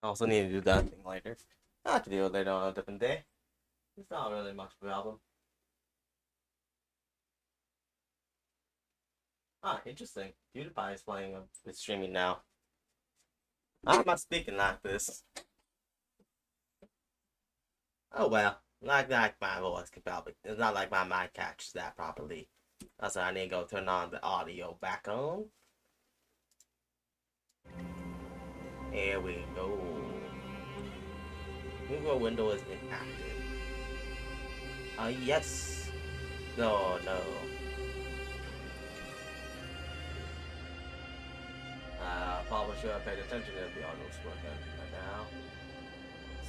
I also need to do that thing later. I have to do it later on a different day. It's not really much of a problem. Ah, interesting. PewDiePie is playing with streaming now. Why am I speaking like this? Oh well. Like my voice can probably. It's not like my mic catches that properly. That's why I need to go turn on the audio back on. Here we go. Google window is inactive. Yes. No. Probably should have paid attention if the audio was working right now.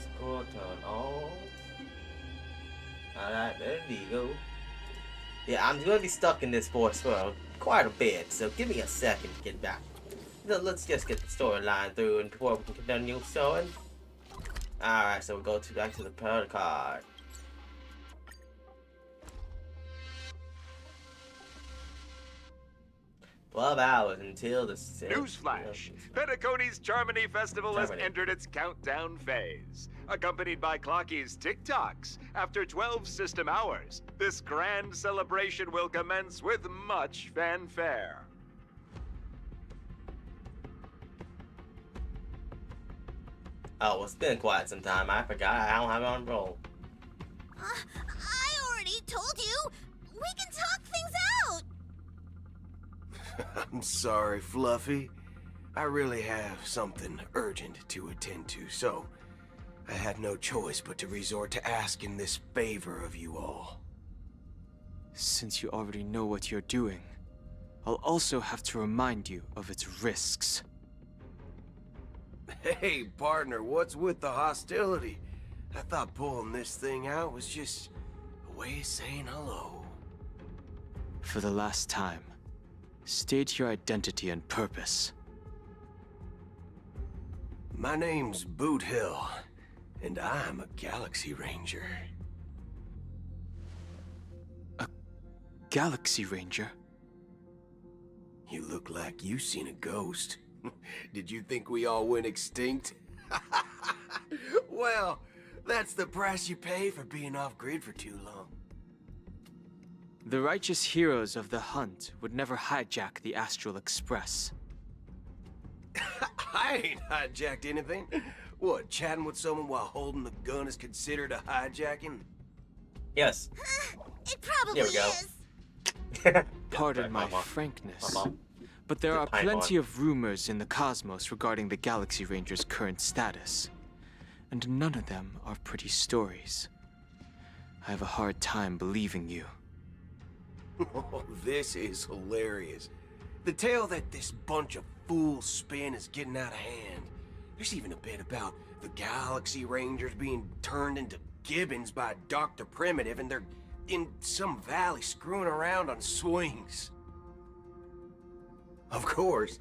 Scroll turn on. Alright, there you go. Yeah, I'm gonna be stuck in this voice for quite a bit, so give me a second to get back. Let's just get the storyline through and before we can continue showing. Alright, so we go back to the credit card. 12 hours until the... Newsflash! Penacony's Charmony Festival has entered its countdown phase. Accompanied by Clocky's TikToks, after 12 system hours, this grand celebration will commence with much fanfare. Oh, it's been quite some time. I forgot I don't have it on roll. I already told you! We can talk things out! I'm sorry, Fluffy. I really have something urgent to attend to, so I had no choice but to resort to asking this favor of you all. Since you already know what you're doing, I'll also have to remind you of its risks. Hey, partner, what's with the hostility? I thought pulling this thing out was just a way of saying hello. For the last time, state your identity and purpose. My name's Boot Hill, and I'm a Galaxy Ranger. A Galaxy Ranger? You look like you seen a ghost. Did you think we all went extinct? Well, that's the price you pay for being off-grid for too long. The righteous heroes of the hunt would never hijack the Astral Express. I ain't hijacked anything. What, chatting with someone while holding the gun is considered a hijacking? Yes. It probably Here we go. is. Pardon my frankness, but there are plenty of rumors in the cosmos regarding the Galaxy Ranger's current status, and none of them are pretty stories. I have a hard time believing you. Oh, this is hilarious. The tale that this bunch of fools spin is getting out of hand. There's even a bit about the Galaxy Rangers being turned into gibbons by Dr. Primitive, and they're in some valley screwing around on swings. Of course,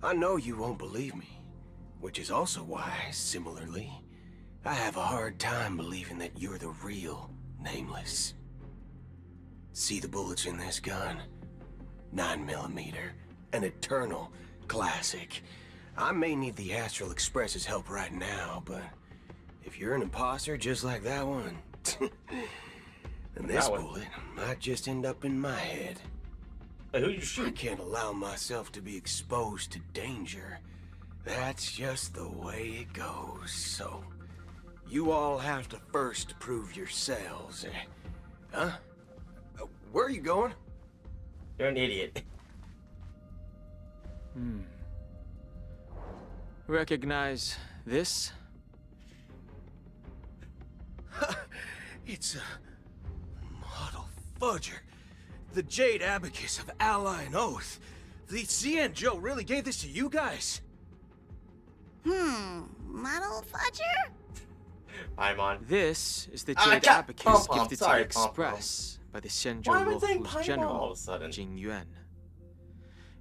I know you won't believe me, which is also why, similarly, I have a hard time believing that you're the real Nameless. See the bullets in this gun? 9mm, an eternal classic. I may need the Astral Express's help right now, but if you're an imposter just like that one, then this bullet might just end up in my head. Hey, who you shoot? I can't allow myself to be exposed to danger. That's just the way it goes, so you all have to first prove yourselves. Huh? Where are you going? You're an idiot. Recognize this? It's a model fudger. The Jade Abacus of Ally and Oath. The CN Joe really gave this to you guys? Model fudger? I'm on. This is the Jade Abacus gifted to the Sorry, Express by the Shenzhou Why am I saying local's Paimon all general, of a sudden? Jing Yuan.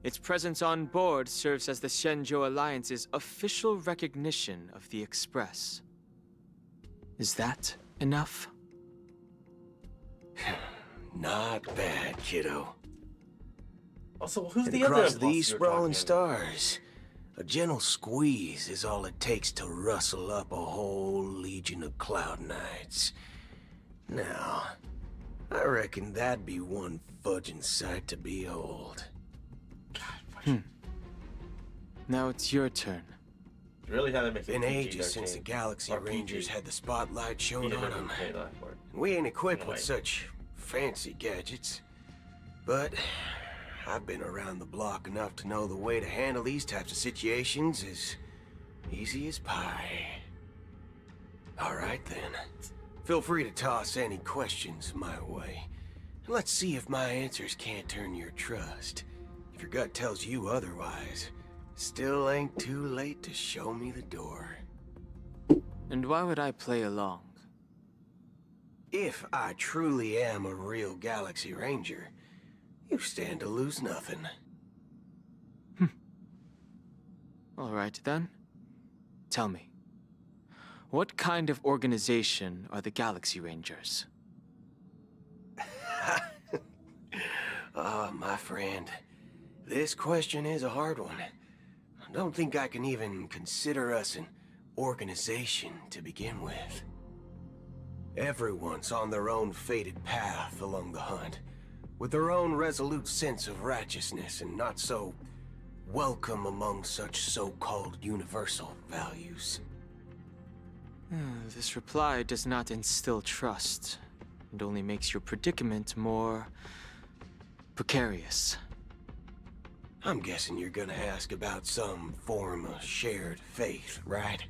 Its presence on board serves as the Shenzhou Alliance's official recognition of the Express. Is that enough? Not bad, kiddo. Also, who's And the other across imposter these you're sprawling talking about? stars, A gentle squeeze is all it takes to rustle up a whole legion of Cloud Knights. Now, I reckon that'd be one fudging sight to behold. Now it's your turn. Really had to make Been ages since the Galaxy Rangers had the spotlight shown on them. We ain't equipped with such fancy gadgets. But I've been around the block enough to know the way to handle these types of situations is easy as pie. All right then. Feel free to toss any questions my way. Let's see if my answers can't turn your trust. If your gut tells you otherwise, still ain't too late to show me the door. And why would I play along? If I truly am a real Galaxy Ranger, you stand to lose nothing. All right then. Tell me, what kind of organization are the Galaxy Rangers? My friend, this question is a hard one. I don't think I can even consider us an organization to begin with. Everyone's on their own fated path along the hunt, with their own resolute sense of righteousness and not so welcome among such so-called universal values. This reply does not instill trust, and only makes your predicament more precarious. I'm guessing you're gonna ask about some form of shared faith, right?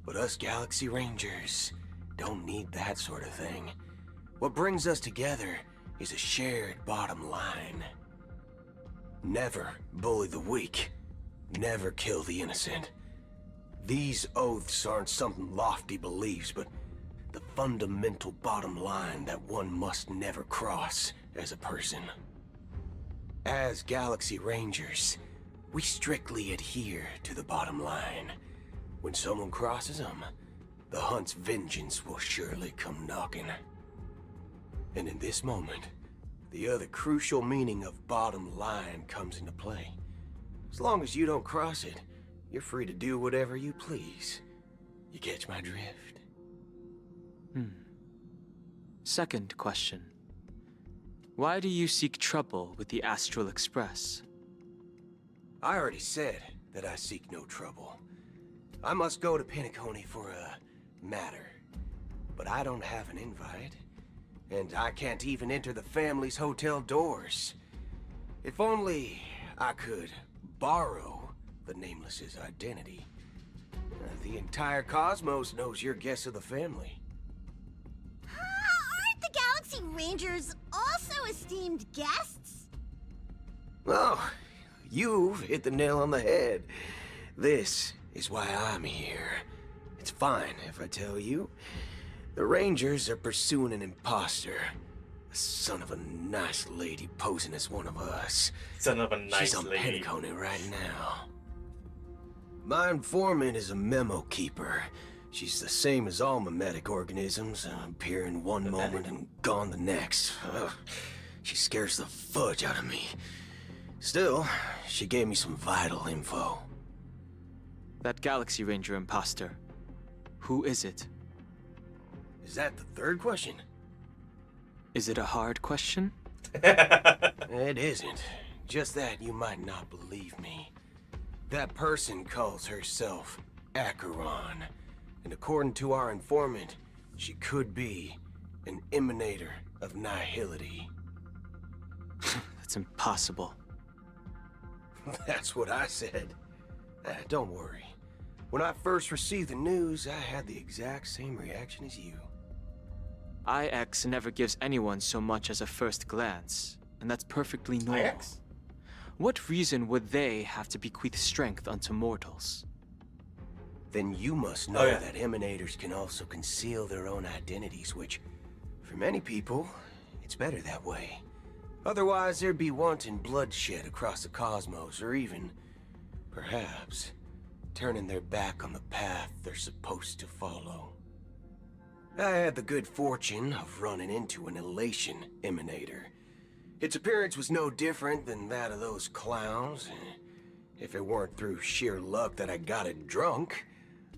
But us Galaxy Rangers don't need that sort of thing. What brings us together is a shared bottom line. Never bully the weak. Never kill the innocent. These oaths aren't some lofty beliefs, but the fundamental bottom line that one must never cross as a person. As Galaxy Rangers, we strictly adhere to the bottom line. When someone crosses them, the hunt's vengeance will surely come knocking. And in this moment, the other crucial meaning of bottom line comes into play. As long as you don't cross it, you're free to do whatever you please. You catch my drift? Second question. Why do you seek trouble with the Astral Express? I already said that I seek no trouble. I must go to Penacony for a matter. But I don't have an invite. And I can't even enter the family's hotel doors. If only I could borrow the Nameless's identity. The entire cosmos knows you're guests of the family. Aren't the Galaxy Rangers also esteemed guests? Oh, you've hit the nail on the head. This is why I'm here. It's fine if I tell you. The Rangers are pursuing an imposter. A son of a nice lady posing as one of us. Son of a nice She's on lady. Penacony right now. My informant is a memo keeper. She's the same as all mimetic organisms, appearing one moment and gone the next. Ugh, she scares the fudge out of me. Still, she gave me some vital info. That Galaxy Ranger imposter. Who is it? Is that the third question? Is it a hard question? It isn't. Just that you might not believe me. That person calls herself Acheron. And according to our informant, she could be an emanator of nihility. That's impossible. That's what I said. Don't worry. When I first received the news, I had the exact same reaction as you. IX never gives anyone so much as a first glance, and that's perfectly normal. IX? What reason would they have to bequeath strength unto mortals? Then you must know that emanators can also conceal their own identities, which, for many people, it's better that way. Otherwise, there'd be wanton bloodshed across the cosmos, or even, perhaps, turning their back on the path they're supposed to follow. I had the good fortune of running into an elation emanator. Its appearance was no different than that of those clowns. If it weren't through sheer luck that I got it drunk,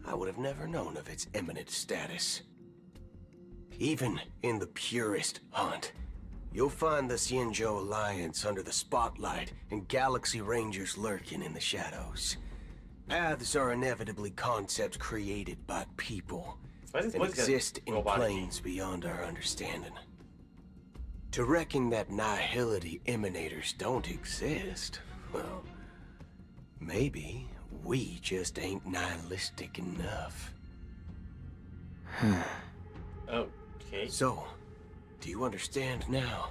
I would have never known of its eminent status. Even in the purest hunt, you'll find the Xianzhou Alliance under the spotlight and Galaxy Rangers lurking in the shadows. Paths are inevitably concepts created by people and exist in planes beyond our understanding. To reckon that nihility emanators don't exist, well, maybe we just ain't nihilistic enough. Okay. So, do you understand now?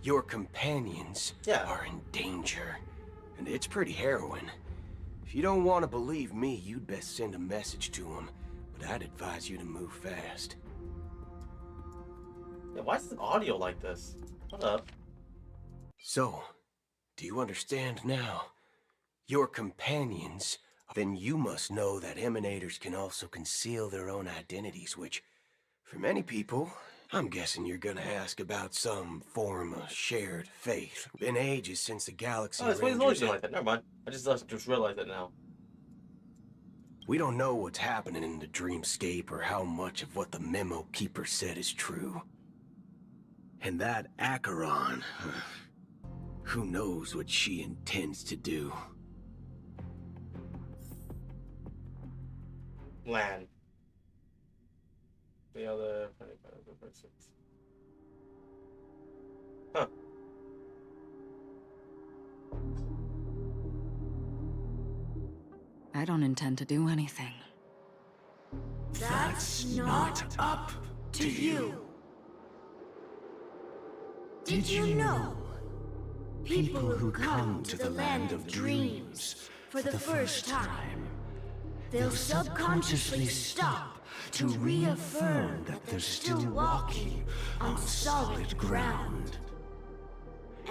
Your companions are in danger, and it's pretty harrowing. If you don't want to believe me, you'd best send a message to them, but I'd advise you to move fast. Yeah, why is the audio like this? Hold up. So, do you understand now? Your companions, then you must know that emanators can also conceal their own identities, which, for many people, I'm guessing you're gonna ask about some form of shared faith. Been ages since the Galaxy Oh, that's why he's always Rangers like that. Never mind. I just realized it now. We don't know what's happening in the dreamscape or how much of what the memo keeper said is true. And that Acheron, who knows what she intends to do. Land. The other... Huh. I don't intend to do anything. That's not up to you. Did you know? People who come to the land of dreams for the first time, they'll subconsciously stop to reaffirm that they're still walking on solid ground.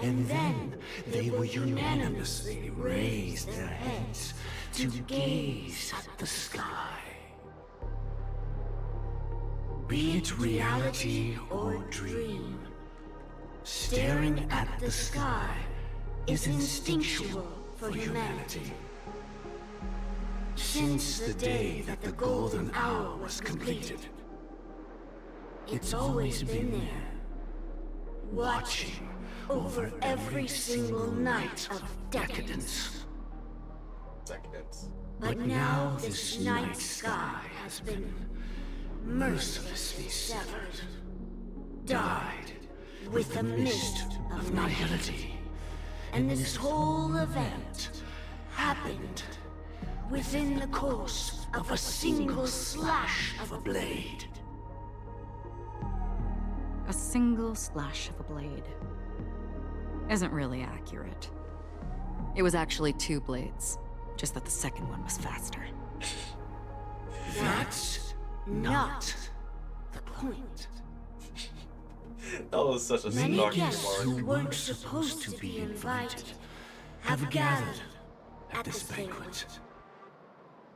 And then they will unanimously raise their heads to gaze at the sky. Be it reality or dream, staring at the sky is instinctual for humanity. Since the day that the golden hour was completed, it's always been there, watching over every single night of decadence. But now this night sky has been mercilessly severed, dyed with the mist of nihility. And this whole event happened within the course of a single slash of a blade. A single slash of a blade isn't really accurate. It was actually 2 blades, just that the second one was faster. That's not the point. That was such a Many snarky guests who remark. weren't supposed to be invited have gathered at this banquet.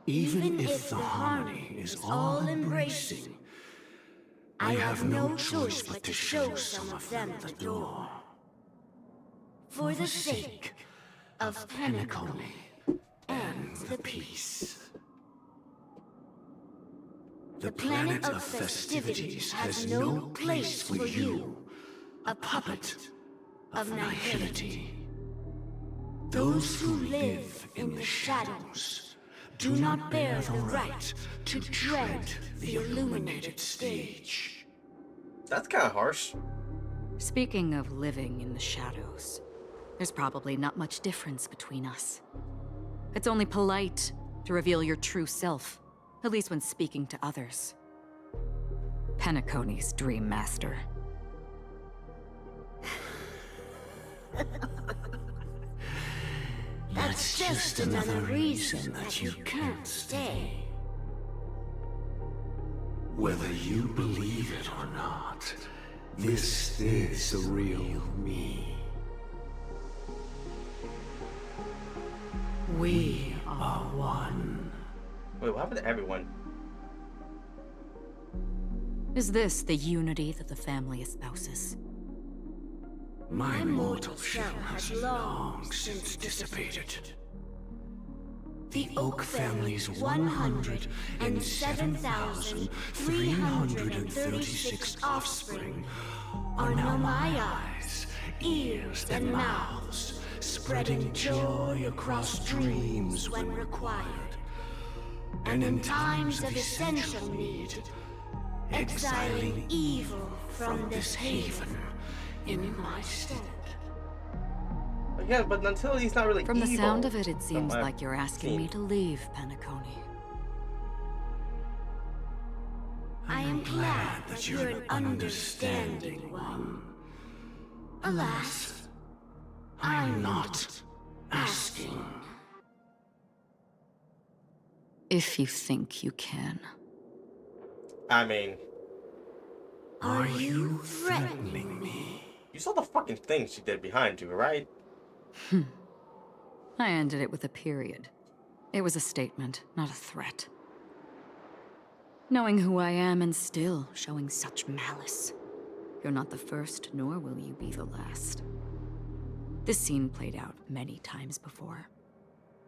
Even if the harmony is all-embracing, I have no choice but to show some of them the door. For the sake of Penacony and the peace. The planet of festivities has no place for you, a puppet of nihility. Those who live in the shadows do not bear the right to tread the illuminated stage. That's kind of harsh. Speaking of living in the shadows, there's probably not much difference between us. It's only polite to reveal your true self, at least when speaking to others. Penacony's Dream Master. That's just another reason that you can't stay. Whether you believe it or not, this is the real me. We are one. Wait, what happened to everyone? Is this the unity that the family espouses? My mortal shell has long since dissipated. the Oak family's 107,336 offspring are now my eyes, ears, and mouths, spreading joy across dreams when required, and in times of essential need, exiling evil from this haven in my stead. Yeah, but until he's not really From the evil, sound of it, it seems from what like you're I've asking seen. me to leave, Penacony. I am glad that you're an understanding one. Alas, I'm not asking. If you think you can. I mean, Are you threatening me? you saw the fucking thing she did behind you, right? I ended it with a period. It was a statement, not a threat. Knowing who I am and still showing such malice. You're not the first, nor will you be the last. This scene played out many times before.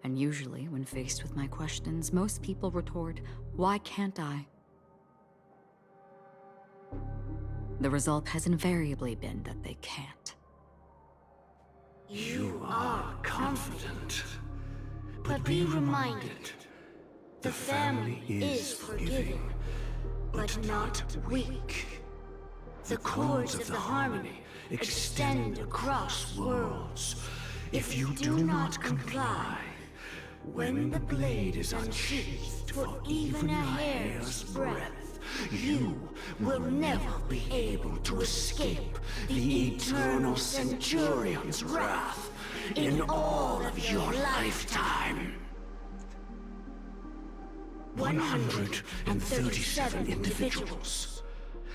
And usually, when faced with my questions, most people retort, "Why can't I?" The result has invariably been that they can't. You are confident. But be reminded, the family is forgiving, but not weak. The cords of the harmony extend across worlds. If you do not comply, when the blade is unsheathed for even a hair's breadth, you will never be able to escape the eternal Centurion's wrath in all of your lifetime. 137 individuals.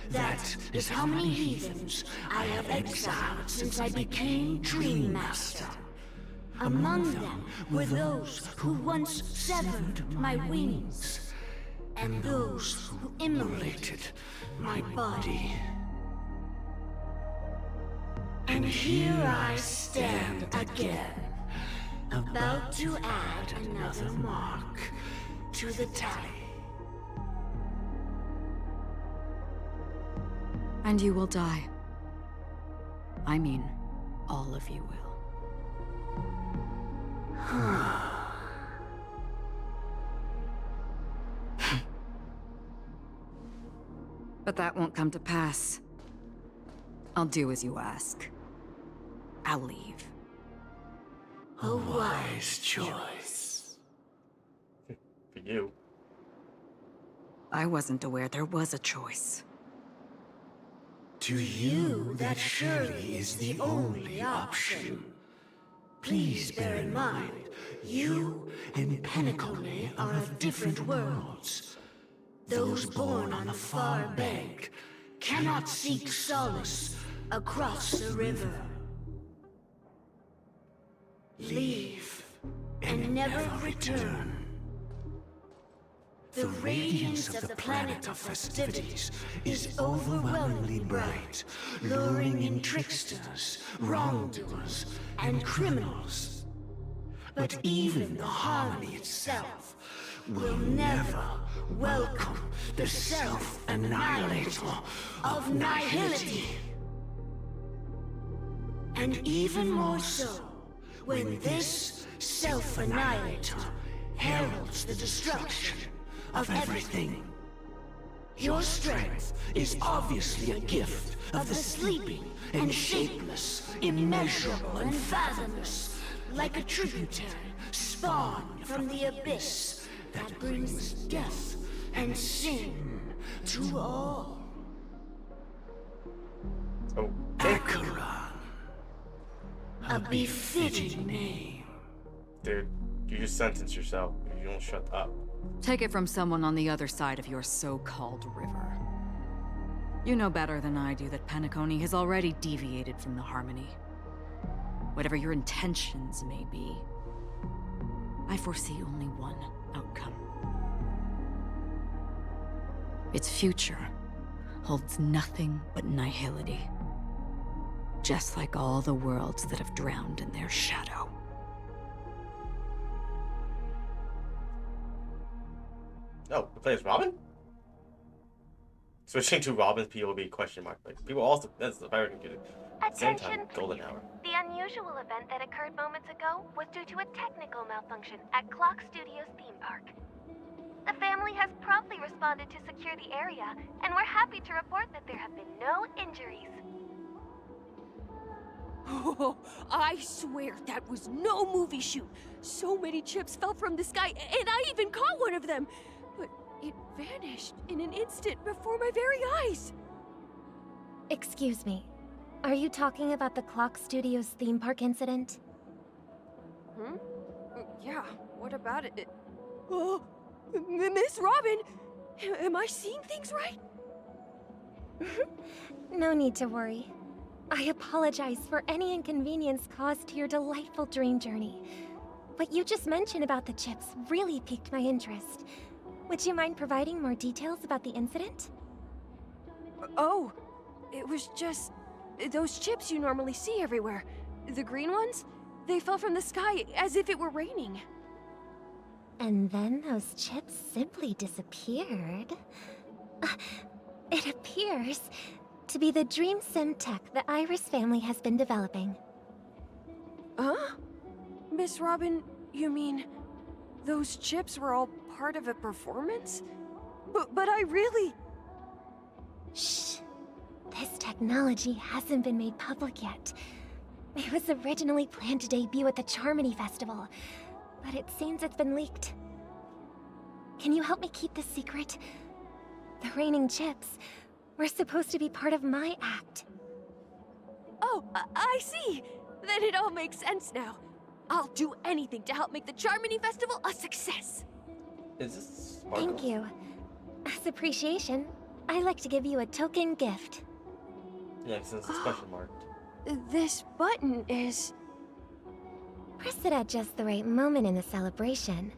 That is how many heathens I have exiled since I became Dream Master. Among them were those who once severed my wings, and those who immolated my body. And here I stand again, about to add another mark to the tally. And you will die. I mean, all of you will. But that won't come to pass. I'll do as you ask. I'll leave. A wise choice. For you. I wasn't aware there was a choice. To you, that surely is the only option. Please bear in mind, you and Penacony are of different worlds. Those born on the far bank cannot seek solace across the river. Leave and never return. The radiance of the planet of festivities is overwhelmingly bright, luring in tricksters, wrongdoers, and criminals. But even the harmony itself will never welcome the self-annihilator of nihility. And even more so, when this self-annihilator heralds the destruction of everything. Your strength is obviously a gift of the sleeping and shapeless, immeasurable and fathomless, like a tributary spawned from the abyss that brings death and sin to all. Oh, Acheron. A befitting name. dude, you just sentenced yourself. You don't shut up. Take it from someone on the other side of your so-called river. You know better than I do that Penacony has already deviated from the harmony. Whatever your intentions may be, I foresee only one outcome. Its future holds nothing but nihility. Just like all the worlds that have drowned in their shadow. Oh, the plays Robin? Switching to Robin's POV question mark. Like, people also, that's very confusing. At the same time, golden hour. The unusual event that occurred moments ago was due to a technical malfunction at Clock Studios theme park. The family has promptly responded to secure the area, and we're happy to report that there have been no injuries. Oh, I swear that was no movie shoot. So many chips fell from the sky, and I even caught one of them. But it vanished in an instant before my very eyes. Excuse me. Are you talking about the Clock Studios theme park incident? Hmm? Yeah, what about it? Oh, Miss Robin! Am I seeing things right? No need to worry. I apologize for any inconvenience caused to your delightful dream journey. What you just mentioned about the chips really piqued my interest. Would you mind providing more details about the incident? Oh, it was just those chips you normally see everywhere. The green ones? They fell from the sky as if it were raining. And then those chips simply disappeared. It appears to be the Dream Sim tech the Iris family has been developing. Huh? Miss Robin, you mean those chips were all part of a performance? But I really... Shh. This technology hasn't been made public yet. It was originally planned to debut at the Charmony Festival, but it seems it's been leaked. Can you help me keep this secret? The raining chips were supposed to be part of my act. Oh, I see! Then it all makes sense now. I'll do anything to help make the Charmony Festival a success! Is this Sparkle? Thank you. As appreciation, I'd like to give you a token gift. Yeah, since it's question marked. This button is... Press it at just the right moment in the celebration,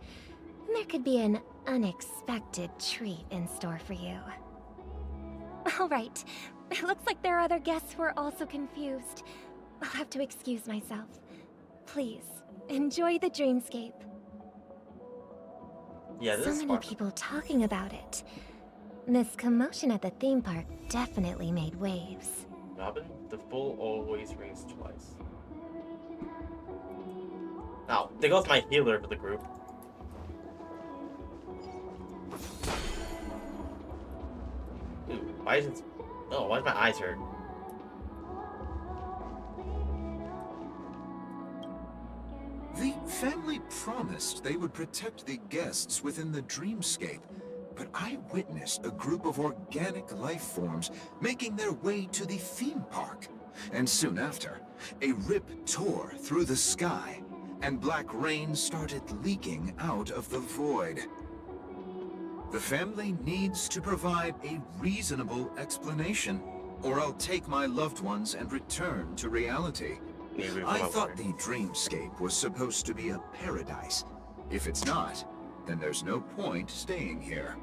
and there could be an unexpected treat in store for you. All right. It looks like there are other guests who are also confused. I'll have to excuse myself. Please, enjoy the dreamscape. Yeah, this So is many Sparkle. people talking about it. This commotion at the theme park definitely made waves. Robin, the bull always rings twice. Now, there goes my healer for the group. Ooh, why is it... Oh, why is my eyes hurt? The family promised they would protect the guests within the dreamscape, but I witnessed a group of organic life forms making their way to the theme park. And soon after, a rip tore through the sky, and black rain started leaking out of the void. The family needs to provide a reasonable explanation, or I'll take my loved ones and return to reality. I thought the dreamscape was supposed to be a paradise. If it's not, then there's no point staying here.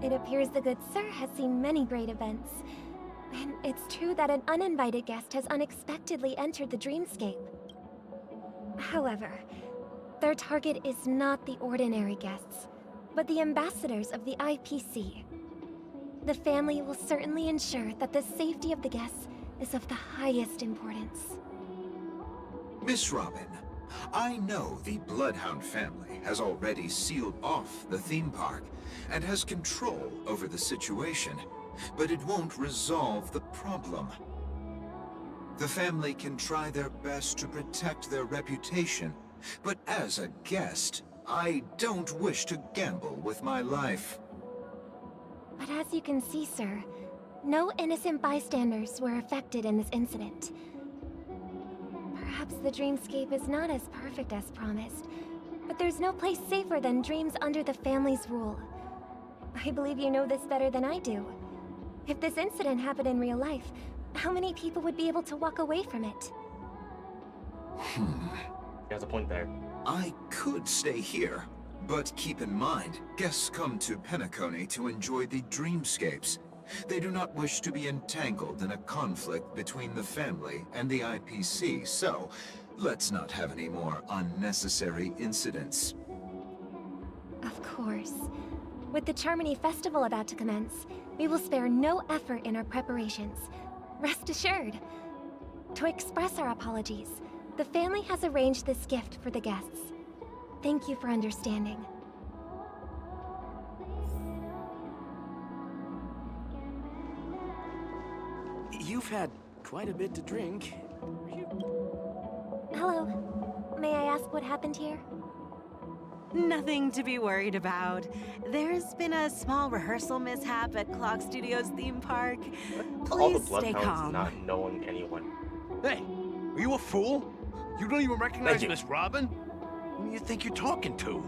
It appears the good sir has seen many great events. And it's true that an uninvited guest has unexpectedly entered the dreamscape. However, their target is not the ordinary guests, but the ambassadors of the IPC. The family will certainly ensure that the safety of the guests is of the highest importance. Miss Robin, I know the Bloodhound family has already sealed off the theme park and has control over the situation, but it won't resolve the problem. The family can try their best to protect their reputation, but as a guest, I don't wish to gamble with my life. But as you can see, sir, no innocent bystanders were affected in this incident. Perhaps the dreamscape is not as perfect as promised, but there's no place safer than dreams under the family's rule. I believe you know this better than I do. If this incident happened in real life, how many people would be able to walk away from it? He has a point there. I could stay here, but keep in mind, guests come to Penacony to enjoy the dreamscapes. They do not wish to be entangled in a conflict between the family and the IPC, so let's not have any more unnecessary incidents. Of course. With the Charmony Festival about to commence, we will spare no effort in our preparations. Rest assured. To express our apologies, the family has arranged this gift for the guests. Thank you for understanding. You've had quite a bit to drink. Hello. May I ask what happened here? Nothing to be worried about. There's been a small rehearsal mishap at Clock Studios theme park. All the Please stay Bloodhounds calm. not knowing anyone. Hey, are you a fool? You don't even recognize Thank you. Miss Robin? Who do you think you're talking to?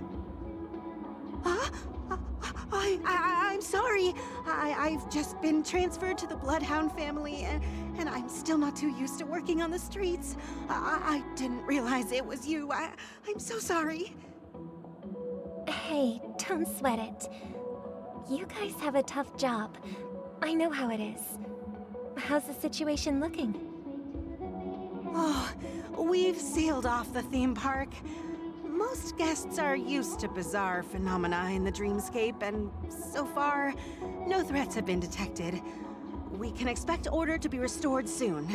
I'm sorry. I've just been transferred to the Bloodhound family, and I'm still not too used to working on the streets. I didn't realize it was you. I'm so sorry. Hey, don't sweat it. You guys have a tough job. I know how it is. How's the situation looking? Oh, we've sealed off the theme park. Most guests are used to bizarre phenomena in the dreamscape, and so far, no threats have been detected. We can expect order to be restored soon.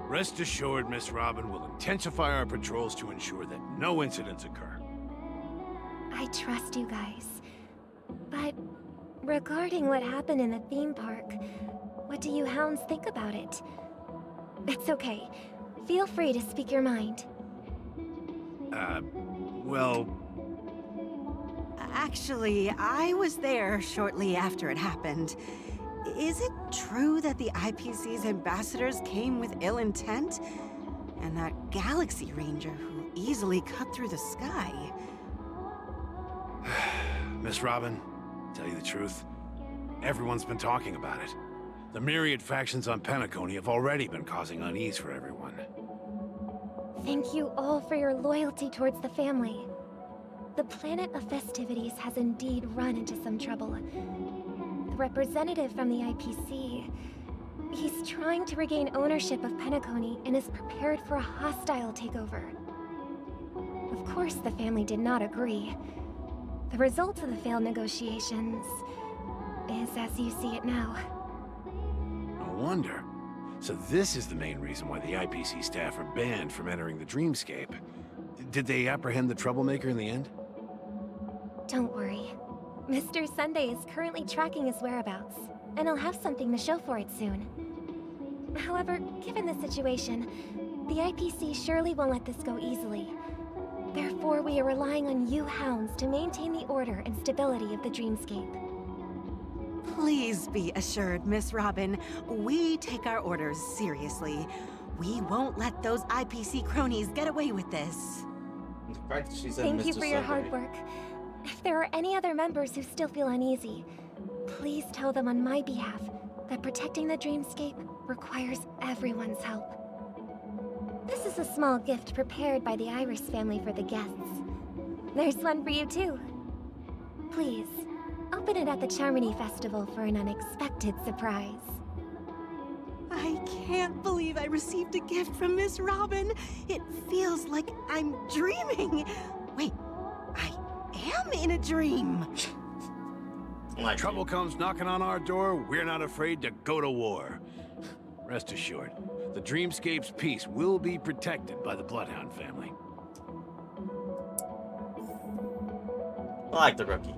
Rest assured, Miss Robin will intensify our patrols to ensure that no incidents occur. I trust you guys. But regarding what happened in the theme park, what do you hounds think about it? It's okay. Feel free to speak your mind. Well... Actually, I was there shortly after it happened. Is it true that the IPC's ambassadors came with ill intent? And that Galaxy Ranger who easily cut through the sky? Miss Robin, tell you the truth, everyone's been talking about it. The myriad factions on Penacony have already been causing unease for everyone. Thank you all for your loyalty towards the family. The planet of festivities has indeed run into some trouble. The representative from the IPC, he's trying to regain ownership of Penacony and is prepared for a hostile takeover. Of course, the family did not agree. The result of the failed negotiations is as you see it now. No wonder. So this is the main reason why the IPC staff are banned from entering the dreamscape. Did they apprehend the troublemaker in the end? Don't worry. Mr. Sunday is currently tracking his whereabouts, and he'll have something to show for it soon. However, given the situation, the IPC surely won't let this go easily. Therefore, we are relying on you hounds to maintain the order and stability of the dreamscape. Please be assured, Miss Robin, we take our orders seriously. We won't let those IPC cronies get away with this. The fact that she said Thank you Mr. for your hard Sunday. work. If there are any other members who still feel uneasy, please tell them on my behalf that protecting the dreamscape requires everyone's help. This is a small gift prepared by the Iris family for the guests. There's one for you too. Please, open it at the Charmony Festival for an unexpected surprise. I can't believe I received a gift from Miss Robin. It feels like I'm dreaming. Wait, I am in a dream. Trouble comes knocking on our door, we're not afraid to go to war. Rest assured, the Dreamscape's peace will be protected by the Bloodhound family. I like the rookie.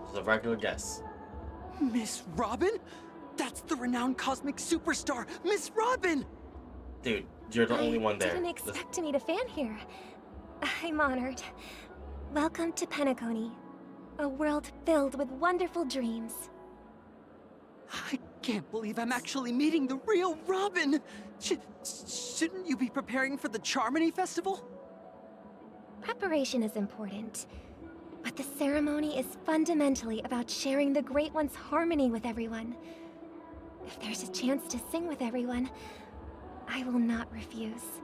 Just a regular guess. Miss Robin? That's the renowned cosmic superstar, Miss Robin! Dude, you're the only one there. I didn't expect to meet a fan here. I'm honored. Welcome to Penacony, a world filled with wonderful dreams. I can't believe I'm actually meeting the real Robin! Shouldn't you be preparing for the Charmony Festival? Preparation is important, but the ceremony is fundamentally about sharing the Great One's harmony with everyone. If there's a chance to sing with everyone, I will not refuse.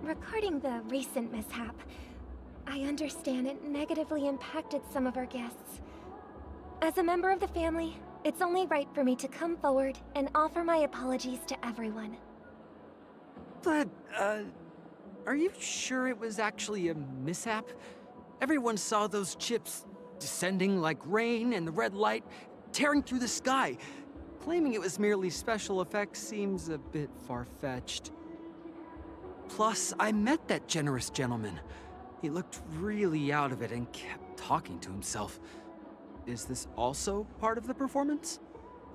Regarding the recent mishap, I understand it negatively impacted some of our guests. As a member of the family, it's only right for me to come forward and offer my apologies to everyone. But, are you sure it was actually a mishap? Everyone saw those chips descending like rain and the red light tearing through the sky. Claiming it was merely special effects seems a bit far-fetched. Plus, I met that generous gentleman. He looked really out of it and kept talking to himself. Is this also part of the performance?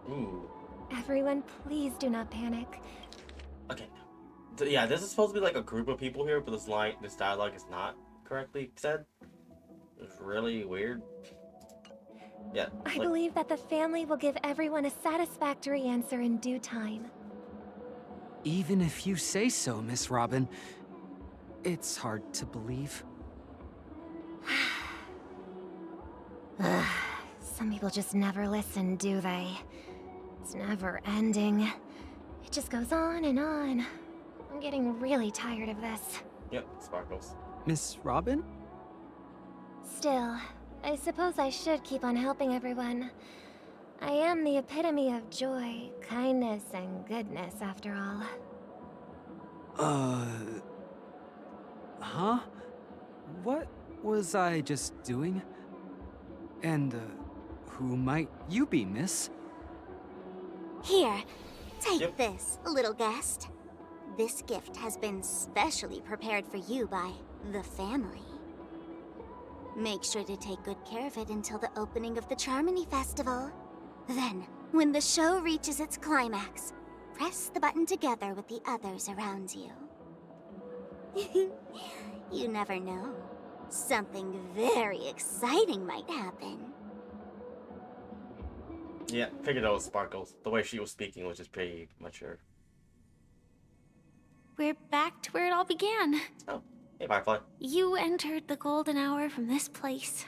Ooh. Everyone, please do not panic. Okay. So, yeah, this is supposed to be like a group of people here, but this dialogue is not correctly said. It's really weird. Yeah. I believe that the family will give everyone a satisfactory answer in due time. Even if you say so, Miss Robin, it's hard to believe. Some people just never listen, do they? It's never ending. It just goes on and on. I'm getting really tired of this. Yep, sparkles. Miss Robin? Still, I suppose I should keep on helping everyone. I am the epitome of joy, kindness, and goodness, after all. Huh? What was I just doing? And, who might you be, miss? Here, take this, little guest. This gift has been specially prepared for you by the family. Make sure to take good care of it until the opening of the Charmony Festival. Then, when the show reaches its climax, press the button together with the others around you. You never know. Something very exciting might happen. Yeah, figured out it was sparkles. The way she was speaking was just pretty mature. We're back to where it all began. Oh, hey Firefly. You entered the golden hour from this place.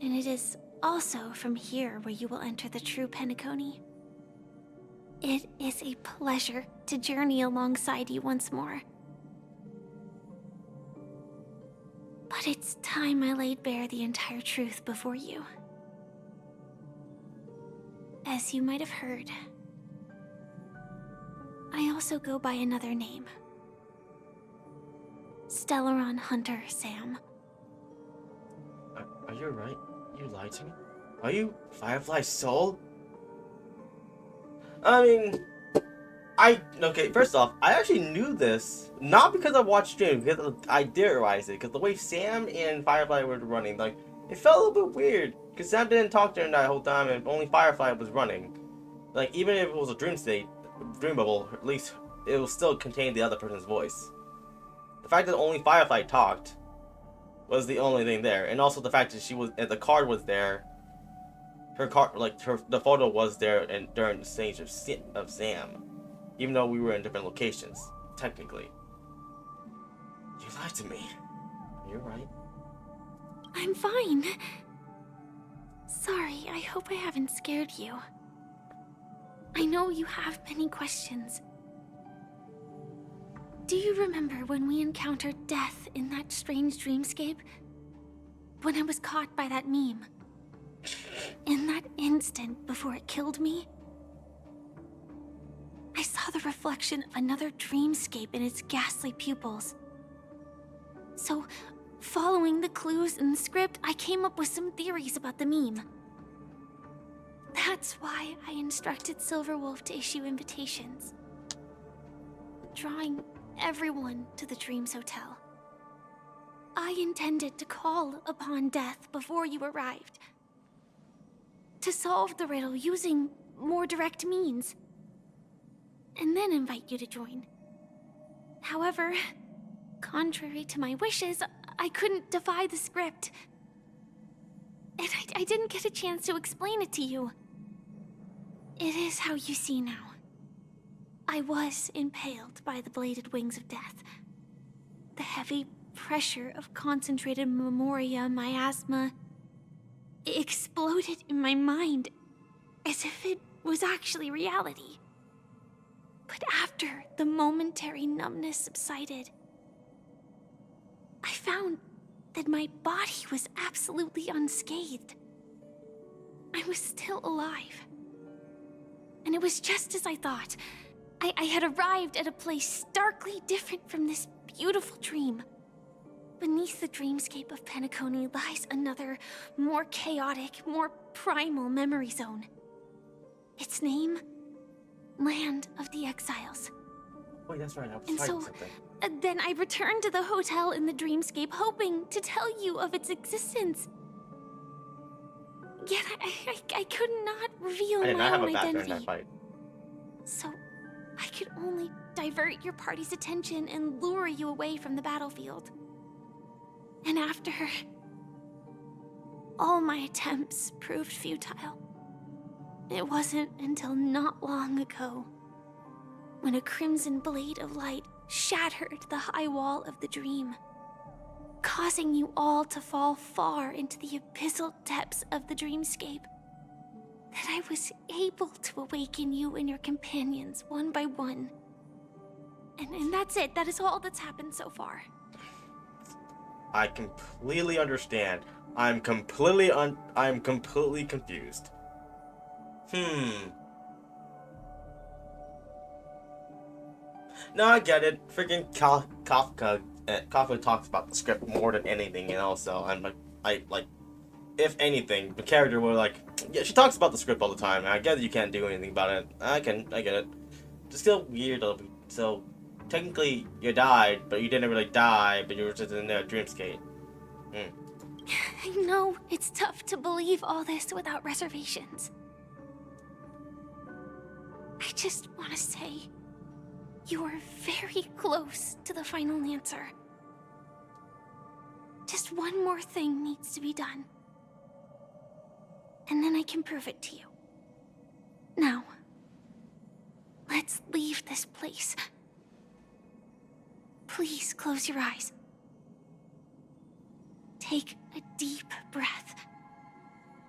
And it is also from here where you will enter the true Penacony. It is a pleasure to journey alongside you once more. But it's time I laid bare the entire truth before you. As you might have heard, I also go by another name. Stellaron Hunter Sam. Are you right? You lied to me? Are you Firefly's soul? I mean, okay, first off, I actually knew this, not because I watched stream, because I theorized it, because the way Sam and Firefly were running, like, it felt a little bit weird, because Sam didn't talk during that whole time, and only Firefly was running. Like, even if it was a dream state, dreamable, at least it will still contain the other person's voice. The fact that only Firefly talked was the only thing there, and also the fact that the card was there. Her card, the photo was there, and during the stage of Sam, even though we were in different locations, technically. You lied to me. You're right. I'm fine. Sorry, I hope I haven't scared you. I know you have many questions. Do you remember when we encountered death in that strange dreamscape? When I was caught by that meme? In that instant before it killed me, I saw the reflection of another dreamscape in its ghastly pupils. So, Following the clues in the script, I came up with some theories about the meme. That's why I instructed Silverwolf to issue invitations, drawing everyone to the Dreams Hotel. I intended to call upon death before you arrived, to solve the riddle using more direct means, and then invite you to join. However, contrary to my wishes, I couldn't defy the script. And I didn't get a chance to explain it to you. It is how you see now. I was impaled by the bladed wings of death. The heavy pressure of concentrated memoria miasma exploded in my mind as if it was actually reality. But after the momentary numbness subsided, I found that my body was absolutely unscathed. I was still alive. And it was just as I thought. I had arrived at a place starkly different from this beautiful dream. Beneath the dreamscape of Penacony lies another, more chaotic, more primal memory zone. Its name? Land of the Exiles. Wait, that's right. I was And fighting so, something. then I returned to the hotel in the dreamscape, hoping to tell you of its existence. Yet I could not reveal I did my not have own a background in identity. that fight. So, I could only divert your party's attention and lure you away from the battlefield. And after, all my attempts proved futile. It wasn't until not long ago, when a crimson blade of light shattered the high wall of the dream, causing you all to fall far into the abyssal depths of the dreamscape, that I was able to awaken you and your companions one by one. And that's it. That is all that's happened so far. I completely understand. I'm completely confused. No, I get it. Freaking Kafka talks about the script more than anything, you know. So I'm like, if anything, the character were like, yeah, she talks about the script all the time. And I get that you can't do anything about it. I get it. It's still weird though. So technically, you died, but you didn't really die. But you were just in a dreamscape. I know it's tough to believe all this without reservations. I just want to say, you are very close to the final answer. Just one more thing needs to be done. And then I can prove it to you. Now, let's leave this place. Please close your eyes. Take a deep breath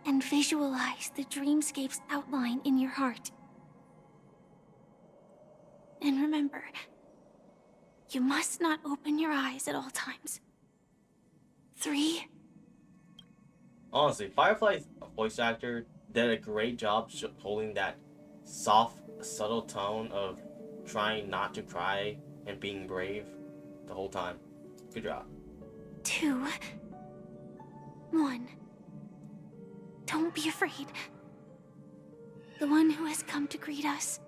and visualize the dreamscape's outline in your heart. And remember, you must not open your eyes at all times. 3. Honestly, Firefly's voice actor did a great job holding that soft, subtle tone of trying not to cry and being brave the whole time. Good job. 2, 1. Don't be afraid. The one who has come to greet us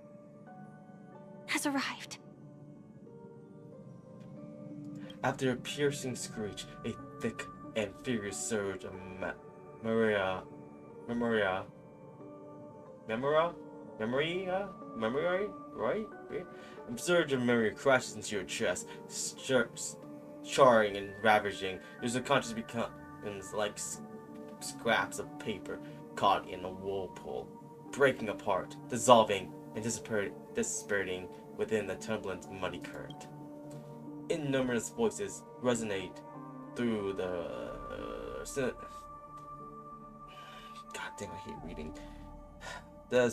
has arrived. After a piercing screech, a thick and furious surge of memory, right? A surge of memory crashes into your chest, charring and ravaging. Your subconscious becomes like scraps of paper caught in a whirlpool, breaking apart, dissolving, and dissipating within the turbulent, muddy current. Innumerous voices resonate through the God damn, I hate reading. The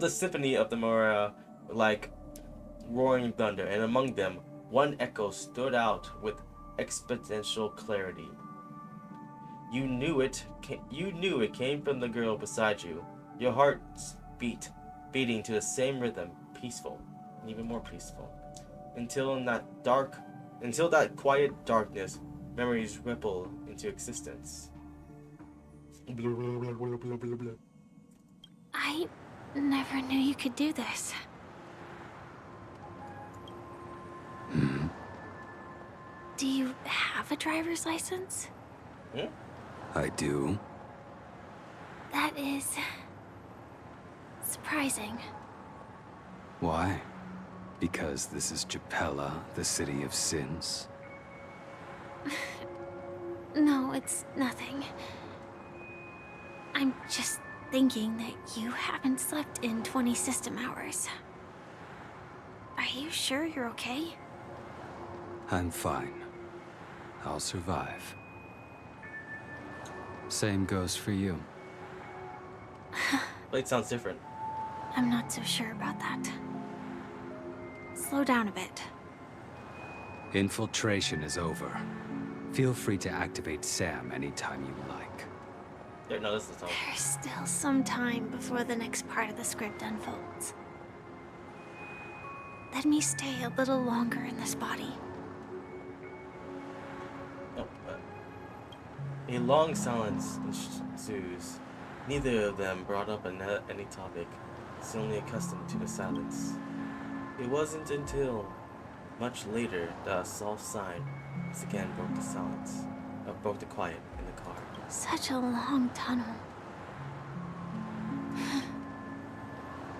symphony of the Mora, like roaring thunder, and among them, one echo stood out with exponential clarity. You knew it came from the girl beside you. Your hearts beating to the same rhythm, peaceful, even more peaceful. Until that quiet darkness, memories ripple into existence. I never knew you could do this. Do you have a driver's license? I do. That is surprising. Why? Because this is Japella, the city of sins? No, it's nothing. I'm just thinking that you haven't slept in 20 system hours. Are you sure you're okay? I'm fine. I'll survive. Same goes for you. It sounds different. I'm not so sure about that. Slow down a bit. Infiltration is over. Feel free to activate Sam anytime you like. Yeah, no, this is all. There's still some time before the next part of the script unfolds. Let me stay a little longer in this body. A long silence ensues. Neither of them brought up any topic, suddenly accustomed to the silence. It wasn't until much later that a soft sign once again broke the silence, broke the quiet in the car. Such a long tunnel.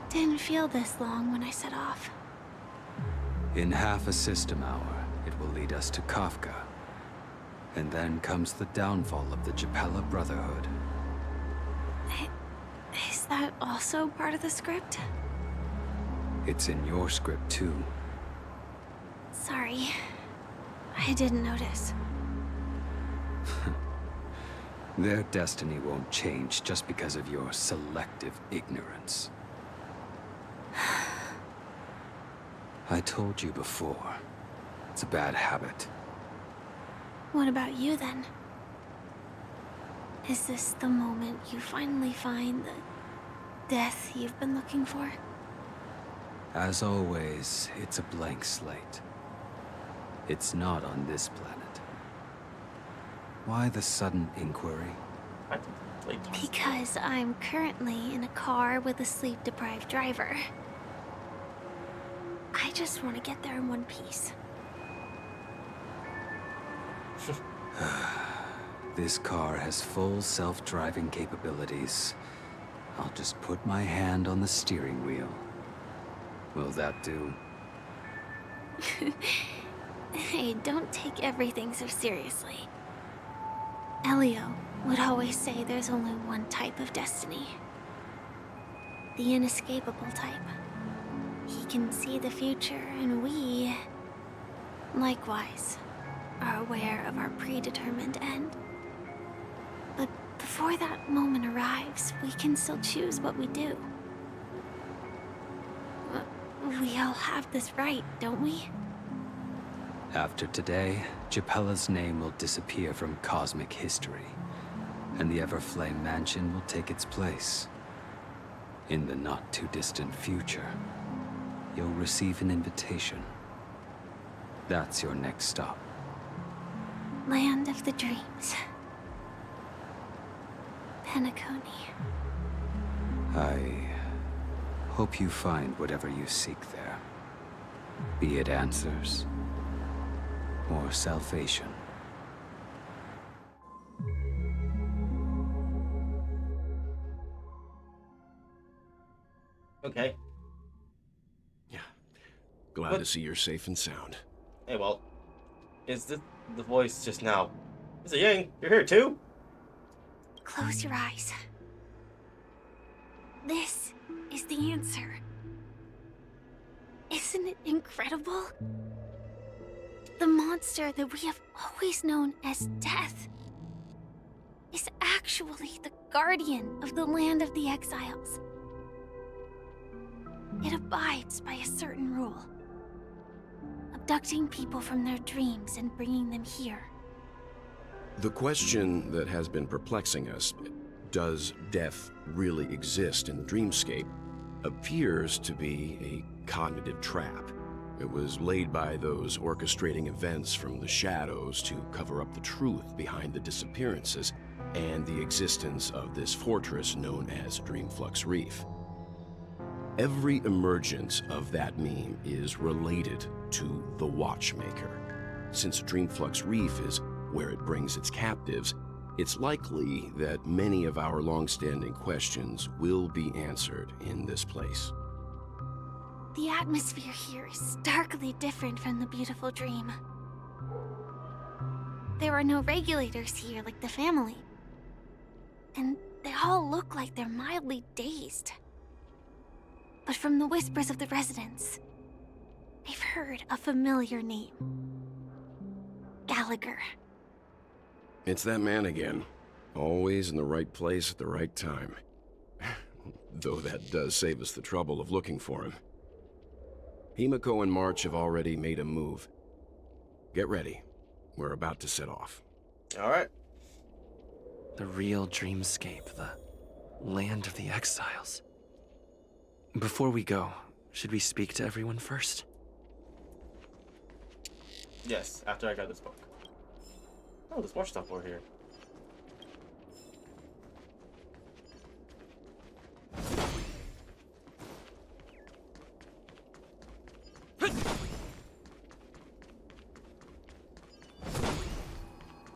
Didn't feel this long when I set off. In half a system hour, it will lead us to Kafka. And then comes the downfall of the Japella Brotherhood. Is that also part of the script? It's in your script, too. Sorry. I didn't notice. Their destiny won't change just because of your selective ignorance. I told you before. It's a bad habit. What about you, then? Is this the moment you finally find the death you've been looking for? As always, it's a blank slate. It's not on this planet. Why the sudden inquiry? Because I'm currently in a car with a sleep-deprived driver. I just want to get there in one piece. This car has full self-driving capabilities. I'll just put my hand on the steering wheel. Will that do? Hey, don't take everything so seriously. Elio would always say there's only one type of destiny. The inescapable type. He can see the future, and we, likewise, are aware of our predetermined end. But before that moment arrives, we can still choose what we do. We all have this right, don't we? After today, Japella's name will disappear from cosmic history, and the Everflame Mansion will take its place. In the not-too-distant future, you'll receive an invitation. That's your next stop. Land of the Dreams. Penacony. I hope you find whatever you seek there. Be it answers or salvation. Okay. Yeah. Glad to see you're safe and sound. Hey, well, is this the voice just now? Mr. Yang, you're here too? Close your eyes. This is the answer. Isn't it incredible? The monster that we have always known as Death is actually the guardian of the land of the exiles. It abides by a certain rule. Abducting people from their dreams and bringing them here. The question that has been perplexing us, does death really exist in the dreamscape, appears to be a cognitive trap. It was laid by those orchestrating events from the shadows to cover up the truth behind the disappearances and the existence of this fortress known as Dreamflux Reef. Every emergence of that meme is related to the Watchmaker. Since Dreamflux Reef is where it brings its captives, it's likely that many of our long-standing questions will be answered in this place. The atmosphere here is starkly different from the beautiful dream. There are no regulators here like the family. And they all look like they're mildly dazed. But from the whispers of the residents, I've heard a familiar name. Gallagher. It's that man again. Always in the right place at the right time. Though that does save us the trouble of looking for him. Himiko and March have already made a move. Get ready. We're about to set off. Alright. The real dreamscape, the land of the exiles. Before we go, should we speak to everyone first? Yes, after I got this book. Oh, there's more stuff over here.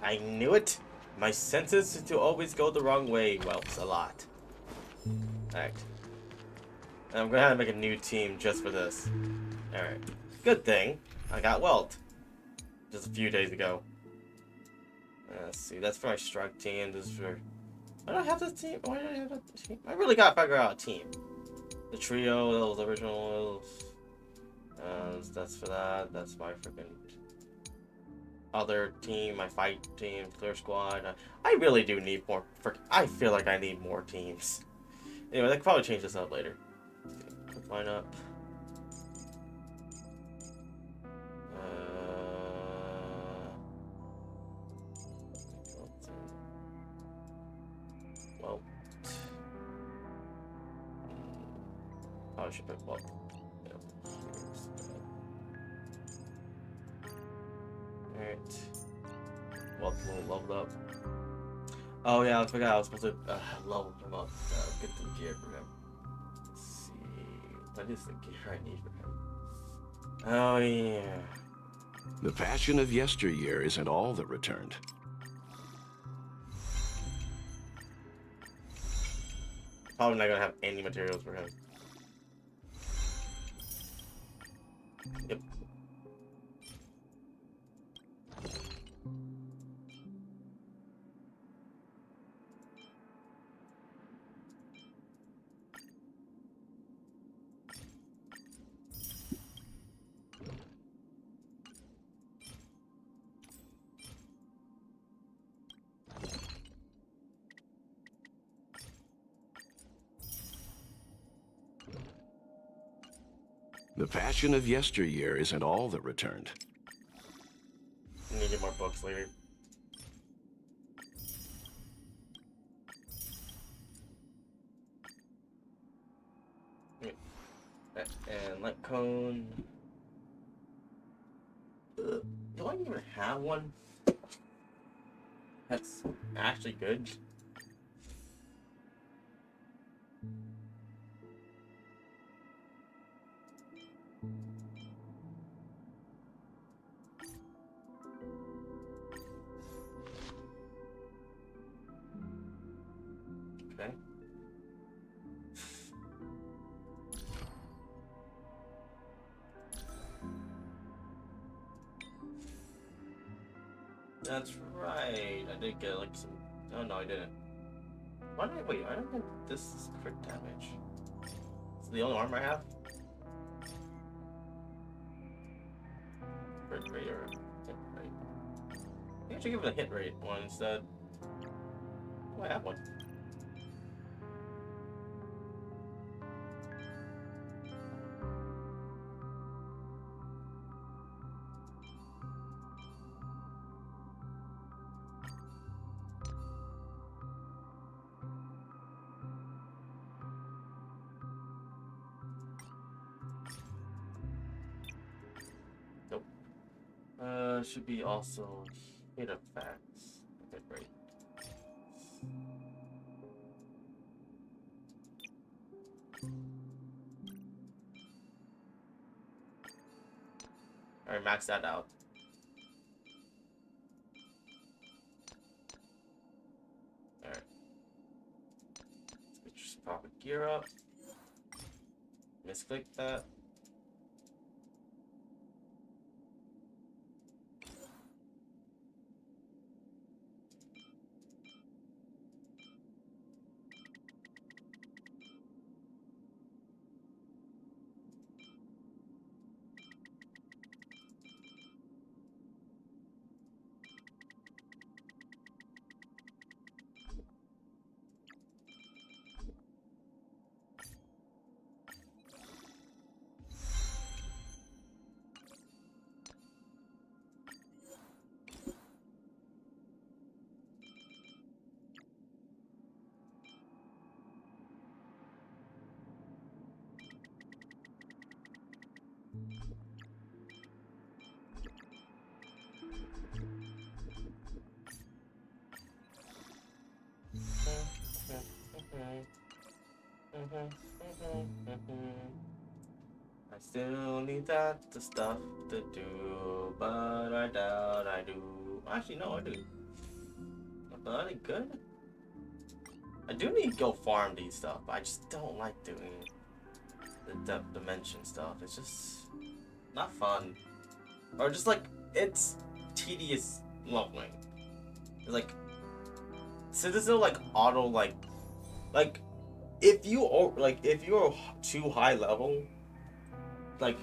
I knew it! My senses to always go the wrong way whelps a lot. Alright. I'm gonna have to make a new team just for this. Alright. Good thing I got whelped just a few days ago. Let's see, that's for my strike team. This is for... Why do I have this team? Why do I have that team? I really gotta figure out a team. The trio, those originals. That's for that. That's my freaking other team, my fight team, clear squad. I really do need more. I feel like I need more teams. Anyway, I can probably change this up later. Line up. Well, I should pick what. Alright. Well, leveled up. Oh yeah, I forgot I was supposed to level him up. Get the gear for him. Let's see. What is the gear I need for him? Oh yeah. The passion of yesteryear isn't all that returned. Probably not gonna have any materials for him. Yep. The passion of yesteryear isn't all that returned. I need to get more books later. And light cone. Do I even have one? That's actually good. Okay. That's right. I did get like some. Oh no, I didn't. Why did I wait? I don't get this crit damage. It's the only armor I have. Crit rate or hit rate? I should give it a hit rate one instead. Oh, I have one. Should be also hit effects. Okay, great. Alright, max that out. Alright. Let's just pop a gear up. Misclick that. I still need that stuff to do, but I doubt I do. Actually, no, I do. But I good. I do need to go farm these stuff, but I just don't like doing the depth dimension stuff. It's just not fun, or just like it's tedious leveling. It's like so there's no like auto like if you're too high level. Like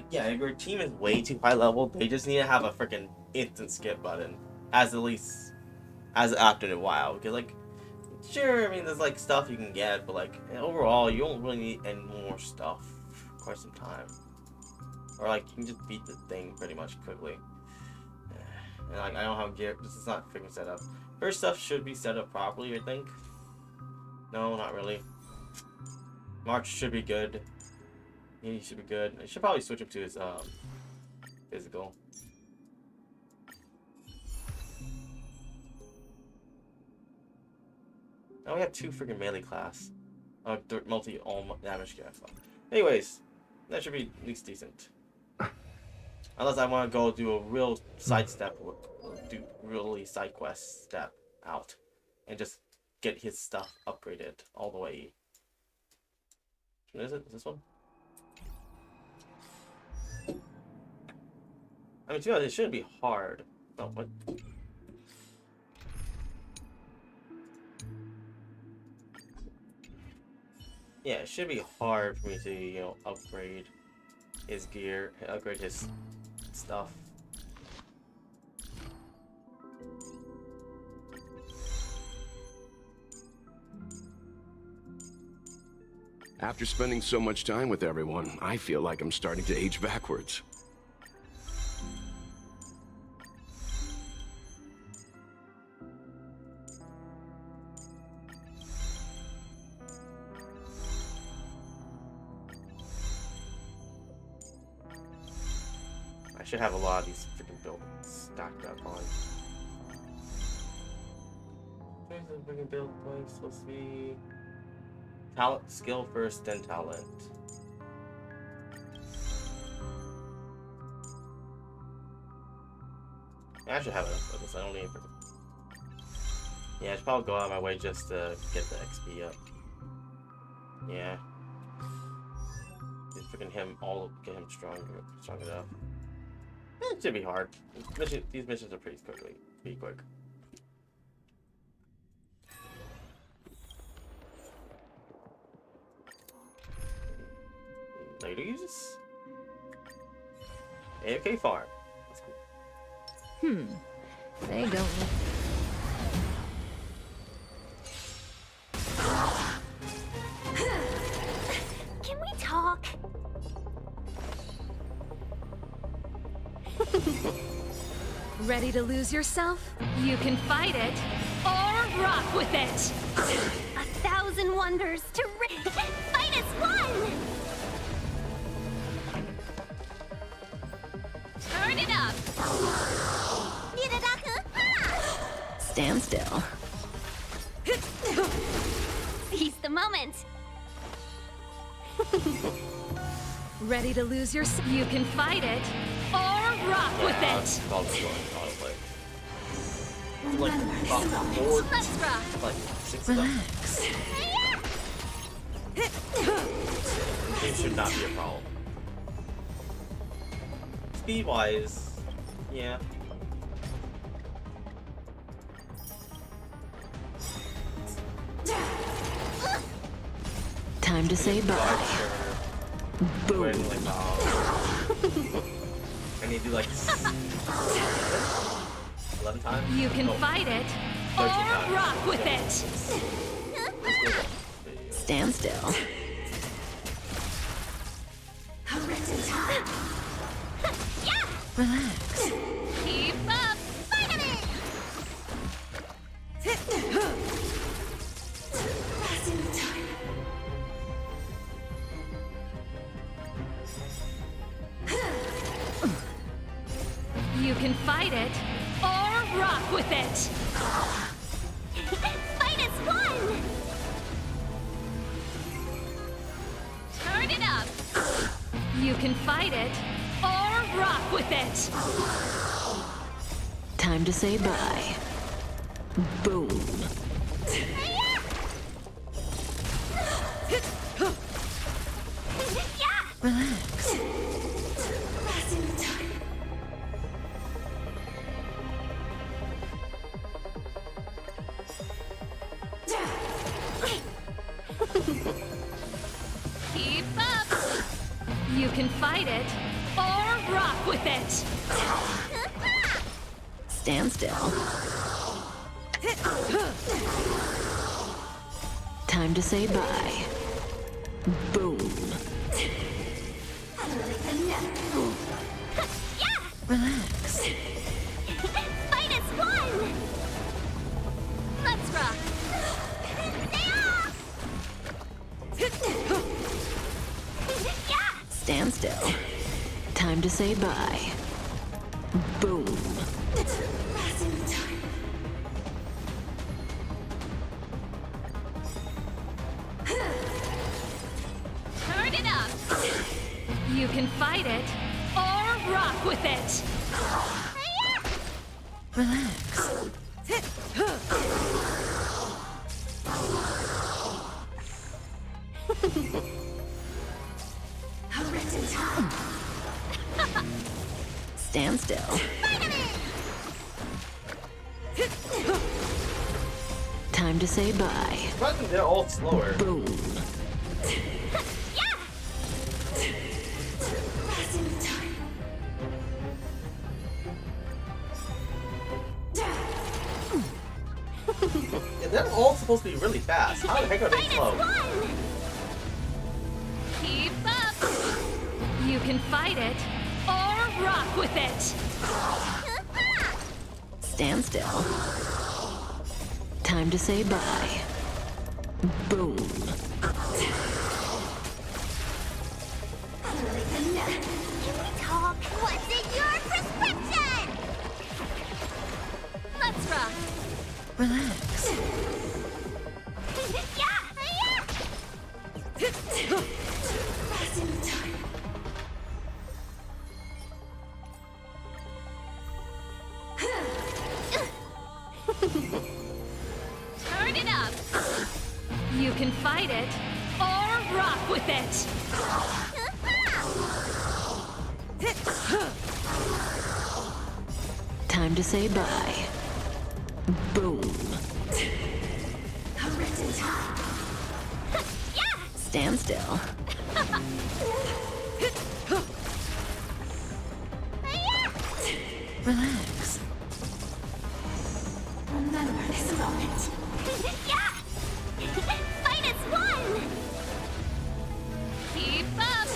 yeah, if your team is way too high level, they just need to have a freaking instant skip button, as after a while. Because like, sure, I mean, there's like stuff you can get, but like overall, you don't really need any more stuff for quite some time. Or like you can just beat the thing pretty much quickly. And like I don't have gear. This is not freaking set up. Her stuff should be set up properly, I think. No, not really. March should be good. He should be good. I should probably switch him to his physical. Now we have 2 freaking melee class. Multi all damage class. Anyways, that should be at least decent. Unless I want to go do a real side step, do really side quest step out, and just get his stuff upgraded all the way. What is it? Is this one? I mean, to be honest, it shouldn't be hard. Oh, what? Yeah, it should be hard for me to, you know, upgrade his gear, upgrade his stuff. After spending so much time with everyone, I feel like I'm starting to age backwards. I should have a lot of these freaking buildings stacked up on. Where's the freaking build point supposed to be? Talent, skill first, then talent. I should have enough of this. I don't need freaking. Yeah, I should probably go out of my way just to get the XP up. Yeah. Just freaking get him strong enough. It should be hard. These missions are pretty quick. Ladies? AFK farm. That's cool. They don't look... Can we talk? Ready to lose yourself? You can fight it or rock with it. 1,000 wonders to fight as one. Turn it up. Stand still. Seize the moment. Ready to lose your... You can fight it, or rock with it. Like about 4, Let's rock. like 6 Relax. It should not be a problem. Speed-wise, yeah. Time to say bye. Boom. Like, I need to do like 11 times. You can fight it, or rock with it. Stand still. Relax. Keep up. Finally. You can fight it, or rock with it. Fight is won. Turn it up. You can fight it, or rock with it. Time to say bye. Boom. Relax. Keep up. You can fight it, or rock with it. Stand still. Time to say bye. Boom. Relax. Fight is won. Let's rock. Stand still. Time to say bye. Boom. Turn it up. You can fight it, or rock with it. Relax. Stand still. Time to say bye. But they're all slower. Boom. Yeah, they're all supposed to be really fast. How the heck are they slow? Keep up. You can fight it, or rock with it. Stand still. Time to say bye. Boom. Can we talk? What's in your prescription? Let's rock. Relax. Turn it up. You can fight it, or rock with it. Time to say bye. Boom. Stand still. Relax. Remember this moment. Fight is won. Keep up.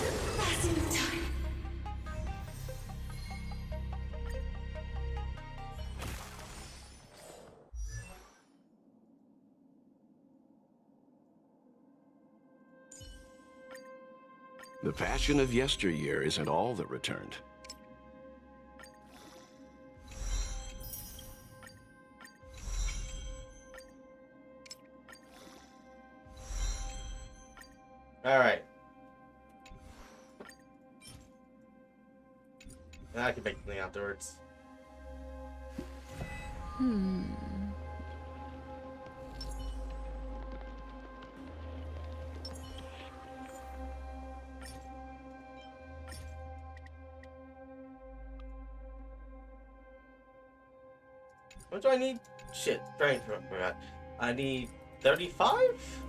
The passion of yesteryear isn't all that returned. I can make something afterwards. What do I need? Shit, brain for that. I need 35?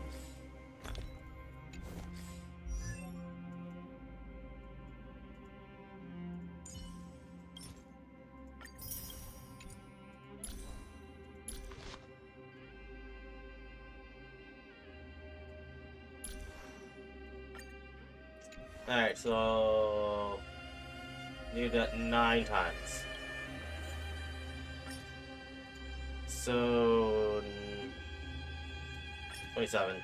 Alright, so do that 9 times. So 27.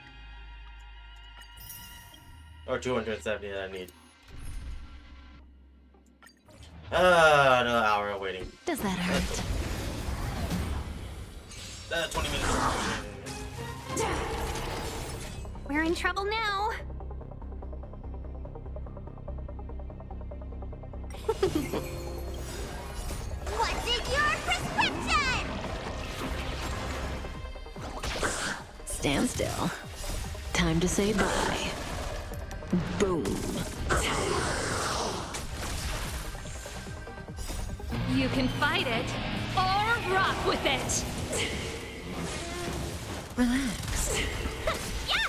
Or 270 that I need. Another hour of waiting. Does that hurt? 20 minutes. We're in trouble now. What's in your prescription? Stand still. Time to say bye. Boom. You can fight it or rock with it. Relax. Yeah!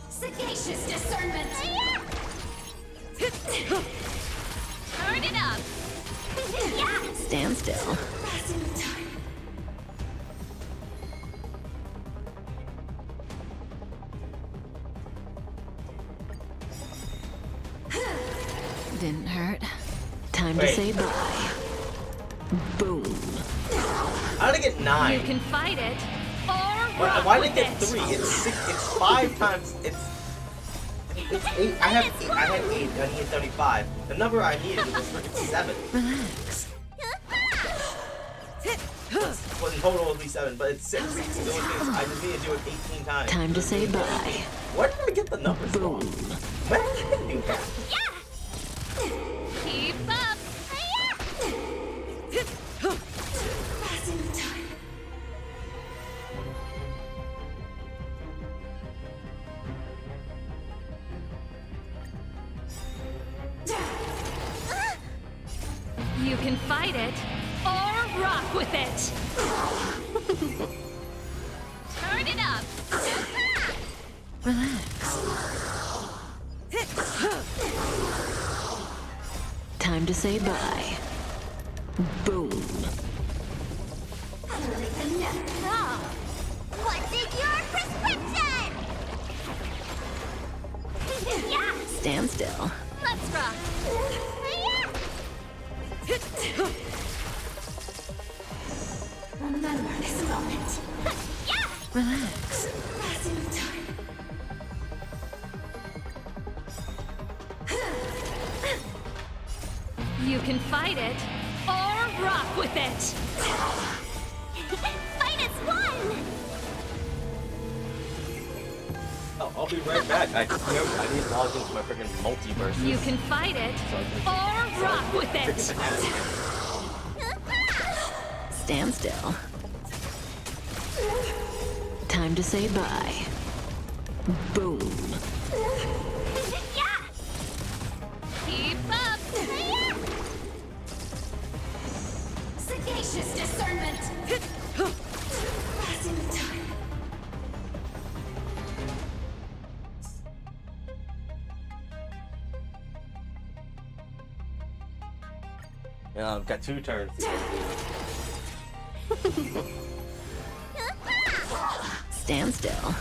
Sagacious discernment. Yeah! Turn it up. Yeah! Stand still. Didn't hurt. Time to say bye. Boom. How did I get 9? You can fight it or rock Why with did I get it. 3? It's 6. It's 5 times. It's 8. I had 8. I needed 35. The number I needed was freaking 7. Relax. Well, in total it'll be 7, but it's 6. The only thing is I just need to do it 18 times. Time to say bye. Where did I get the numbers from? When did I do that? Keep up. You can fight it or rock with it. Turn it up. Relax. Time to say bye. Boom. What's in your prescription? Yeah! Stand still. Let's rock. Remember this moment. Yeah! Relax. You can fight it or rock with it. Fight as one! Oh, I'll be right back. I need to log into my freaking multiverse. You can fight it or rock with it. Stand still. Time to say bye. Boom. Yeah! Keep up. Sagacious discernment. Yeah, I've got 2 turns. Stand still.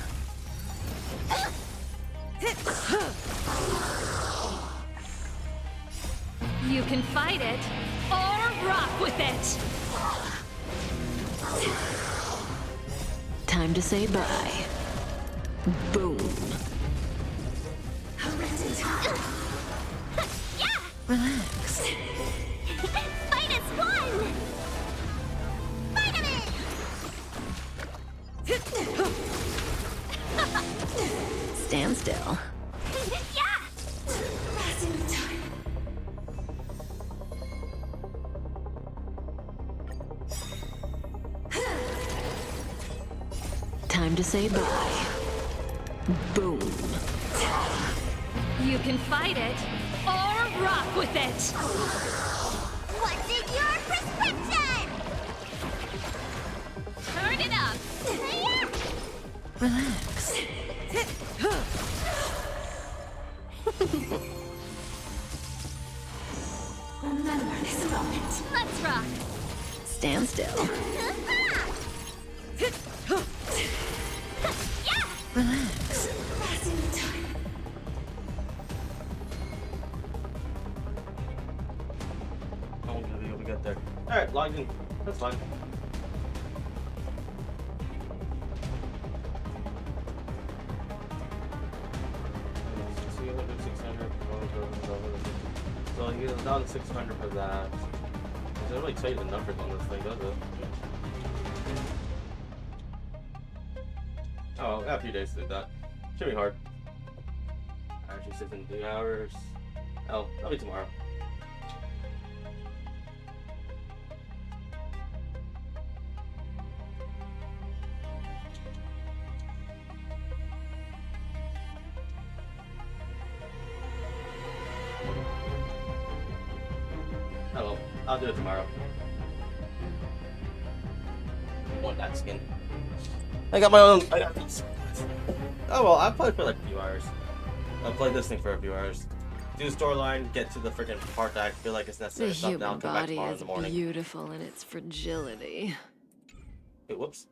You can fight it or rock with it. Time to say bye. Boom. Yeah! Relax. Fight as one! Vitamin! Stand still. Yeah! to say bye. Boom. You can fight it, or rock with it! What's in your prescription? Turn it up! Relax. Remember this moment. Let's rock! Stand still. Relax. How long do we get there? Alright, logged in. That's fine. So you get down 600 for that. It doesn't really tell you the numbers on this thing, does it? Oh, I got a few days to do that. Should be hard. Actually, sits in 2 hours. Oh, that'll be tomorrow. Hello, I'll do it tomorrow. I want that skin. I got my own. I got this. Oh well, I played for like a few hours. I played this thing for a few hours. Do the storyline, get to the freaking part that I feel like it's necessary. The Something, I'll human come back body tomorrow in is the morning. beautiful in its fragility. Wait, whoops.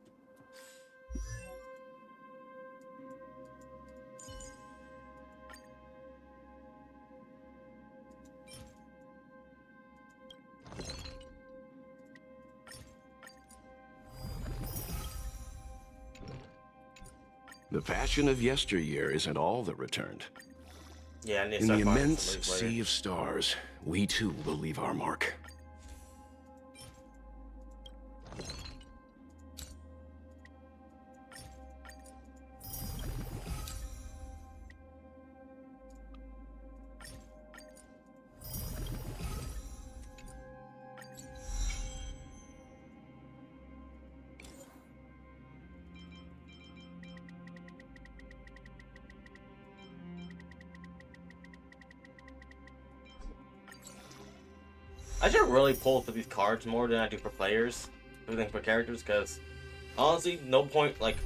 The passion of yesteryear isn't all that returned. Yeah, I need to In the start finding immense some movies later. sea of stars, we too will leave our mark. I should really pull for these cards more than I do for players, than for characters, because honestly, no point, like,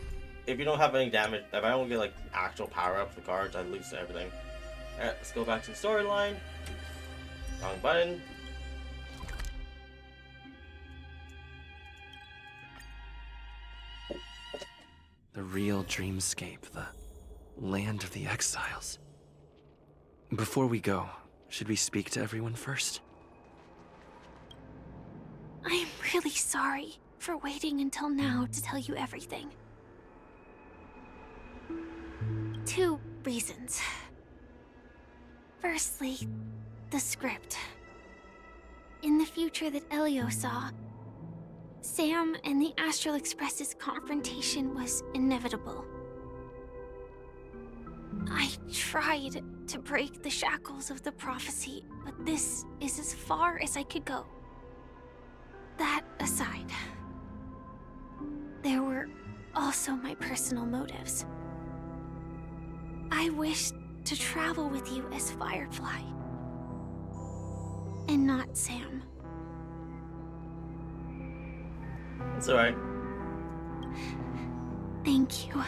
if you don't have any damage, if I don't get, like, actual power-ups for cards, I lose everything. Alright, let's go back to the storyline. Wrong button. The real dreamscape, the land of the exiles. Before we go, should we speak to everyone first? I'm really sorry for waiting until now to tell you everything. 2 reasons. Firstly, the script. In the future that Elio saw, Sam and the Astral Express's confrontation was inevitable. I tried to break the shackles of the prophecy, but this is as far as I could go. That aside, there were also my personal motives. I wished to travel with you as Firefly, and not Sam. It's alright. Thank you.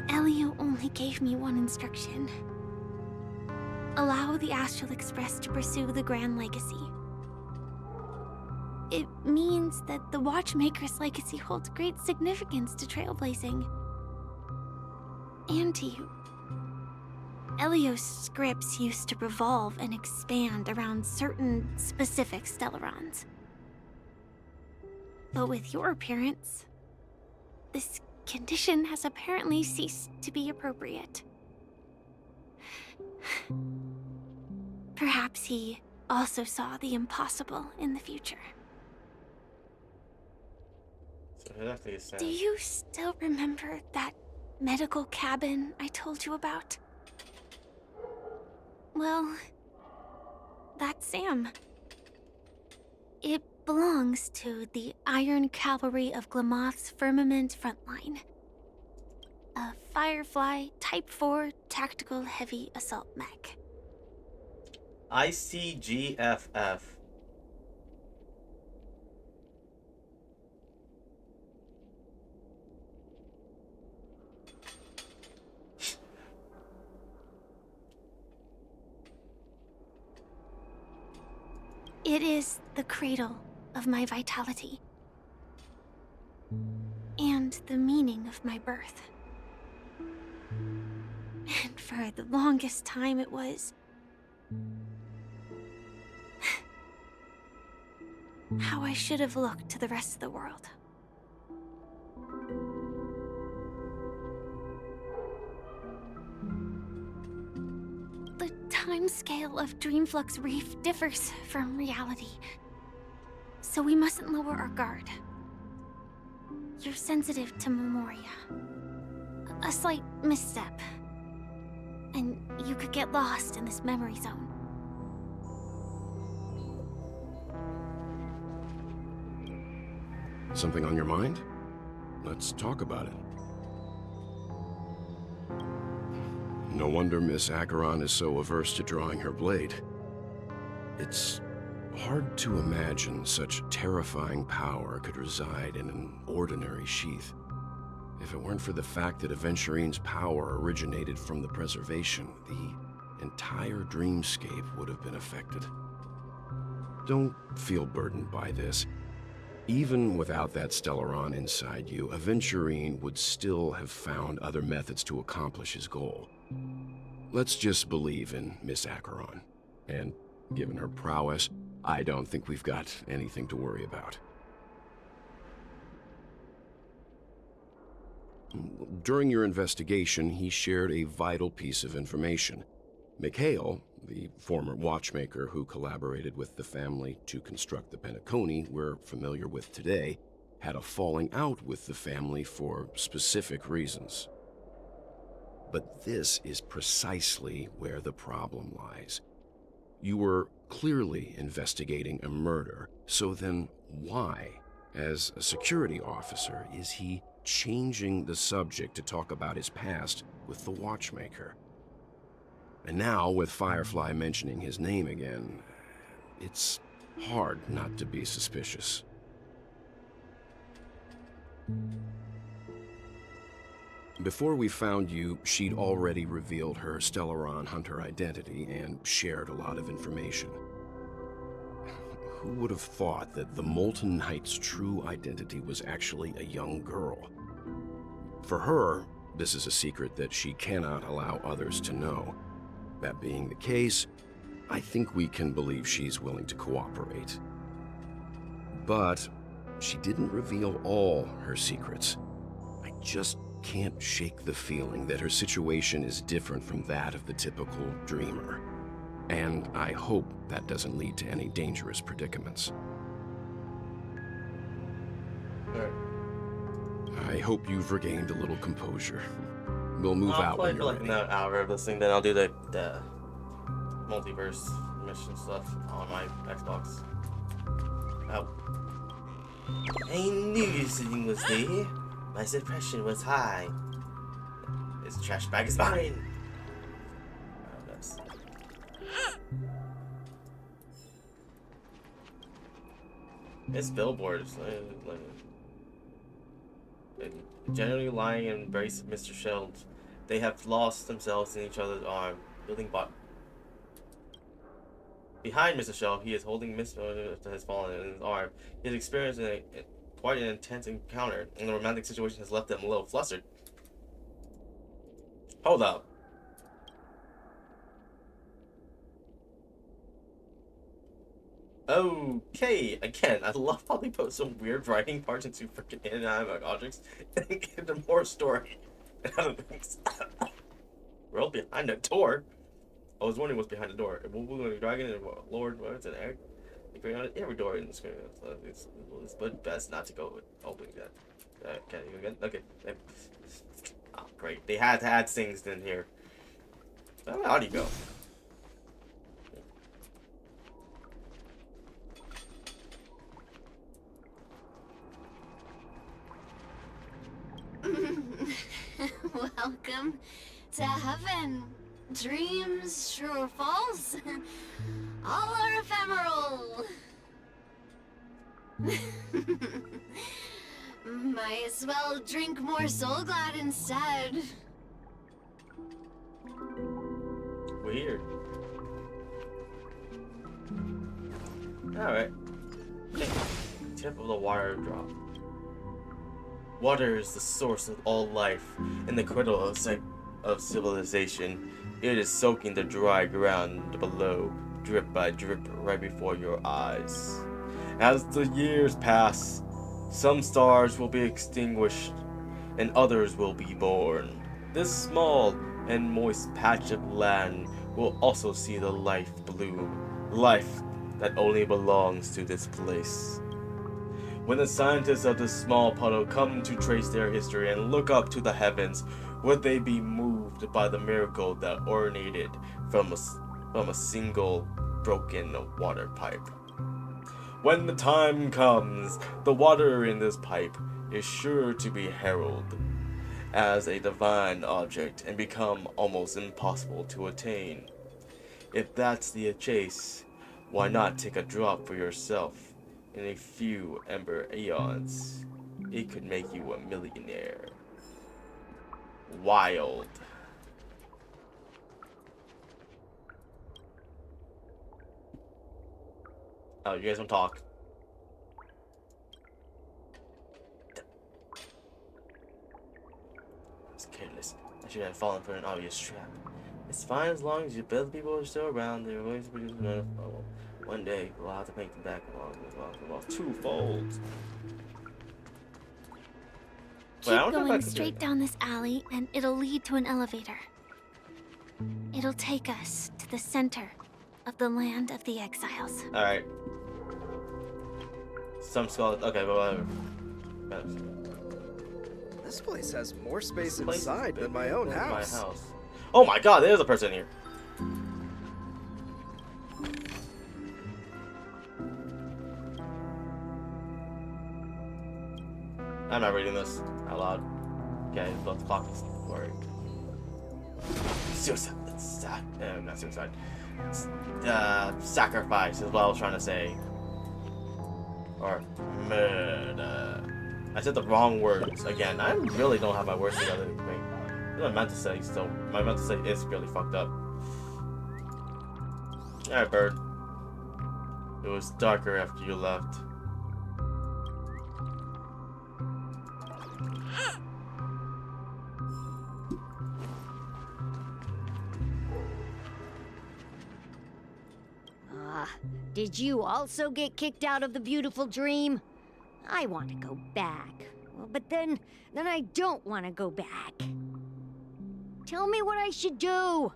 Elio only gave me one instruction. Allow the Astral Express to pursue the Grand Legacy. It means that the Watchmaker's legacy holds great significance to trailblazing. And to you. Elio's scripts used to revolve and expand around certain specific Stellarons. But with your appearance, this condition has apparently ceased to be appropriate. Perhaps he also saw the impossible in the future. Do you still remember that medical cabin I told you about? Well, that's Sam. It belongs to the Iron Cavalry of Glamoth's Firmament Frontline. A Firefly Type 4 Tactical Heavy Assault Mech. ICGFF. It is the cradle of my vitality. And the meaning of my birth. And for the longest time it was... how I should have looked to the rest of the world. The timescale of Dreamflux Reef differs from reality, so we mustn't lower our guard. You're sensitive to Memoria. A slight misstep, and you could get lost in this memory zone. Something on your mind? Let's talk about it. No wonder Miss Acheron is so averse to drawing her blade. It's hard to imagine such terrifying power could reside in an ordinary sheath. If it weren't for the fact that Aventurine's power originated from the preservation, the entire dreamscape would have been affected. Don't feel burdened by this. Even without that Stellaron inside you, Aventurine would still have found other methods to accomplish his goal. Let's just believe in Miss Acheron. And given her prowess, I don't think we've got anything to worry about. During your investigation, he shared a vital piece of information. Mikhail, the former watchmaker who collaborated with the family to construct the Penacony we're familiar with today, had a falling out with the family for specific reasons. But this is precisely where the problem lies. You were clearly investigating a murder, so then why, as a security officer, is he changing the subject to talk about his past with the watchmaker? And now, with Firefly mentioning his name again, it's hard not to be suspicious. Before we found you, she'd already revealed her Stellaron Hunter identity and shared a lot of information. Who would have thought that the Molten Knight's true identity was actually a young girl? For her, this is a secret that she cannot allow others to know. That being the case, I think we can believe she's willing to cooperate. But she didn't reveal all her secrets. I just can't shake the feeling that her situation is different from that of the typical dreamer. And I hope that doesn't lead to any dangerous predicaments. I hope you've regained a little composure. We'll move out. I'll play for like another hour of this thing, then I'll do the multiverse mission stuff on my Xbox. Oh. I knew something was there. My suppression was high. This trash bag is mine. Oh, that's... It's billboards. Generally lying and embrace Mr. Shield. They have lost themselves in each other's arm. Building bot. Behind Mr. Shelf, he is holding Mr. has fallen in his arm. He has experienced quite an intense encounter, and the romantic situation has left them a little flustered. Hold up. Okay, again, I love how they put some weird writing parts into freaking inanimate objects and give them more story. World behind the door. I was wondering what's behind the door. A blue dragon and Lord, what's an egg? Every door in the screen. It's best not to go opening that. Can you again? Okay. Oh, great. They had to add things in here. How do you go? dreams, true or false, all are ephemeral. Might as well drink more Soul Glad instead. Weird. Alright. Tip of the water drop. Water is the source of all life and the cradle of civilization. It is soaking the dry ground below, drip by drip, right before your eyes. As the years pass, some stars will be extinguished and others will be born. This small and moist patch of land will also see the life bloom, life that only belongs to this place. When the scientists of this small puddle come to trace their history and look up to the heavens, would they be moved by the miracle that originated from a single broken water pipe? When the time comes, the water in this pipe is sure to be heralded as a divine object and become almost impossible to attain. If that's the chase, why not take a drop for yourself? In a few ember eons, it could make you a millionaire. Wild. Oh, you guys want to talk? I was careless. I should have fallen for an obvious trap. It's fine as long as you build people are still around. They're going to produce another. Oh, one day we'll have to paint them back along twofold. Keep going straight down this alley, and it'll lead to an elevator. It'll take us to the center of the land of the exiles. All right. Some skull. Okay, whatever. This place has more space inside than my own house. Oh my God, there's a person here. I'm not reading this out loud. Okay, let's clock this. Worry. Suicide. Not suicide. Sacrifice is what I was trying to say. Or murder. I said the wrong words again. I really don't have my words together. What I meant to say, so my mental state is really fucked up. Alright, bird. It was darker after you left. Did you also get kicked out of the beautiful dream? I want to go back. Well, but then I don't want to go back. Tell me what I should do.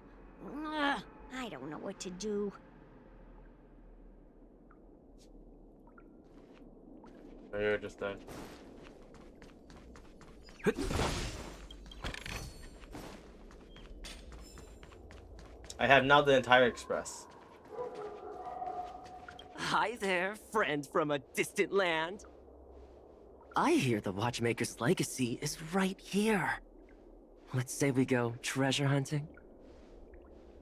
I don't know what to do. Oh, you're just done. I have now the entire express. Hi there, friend from a distant land. I hear the Watchmaker's legacy is right here. Let's say we go treasure hunting.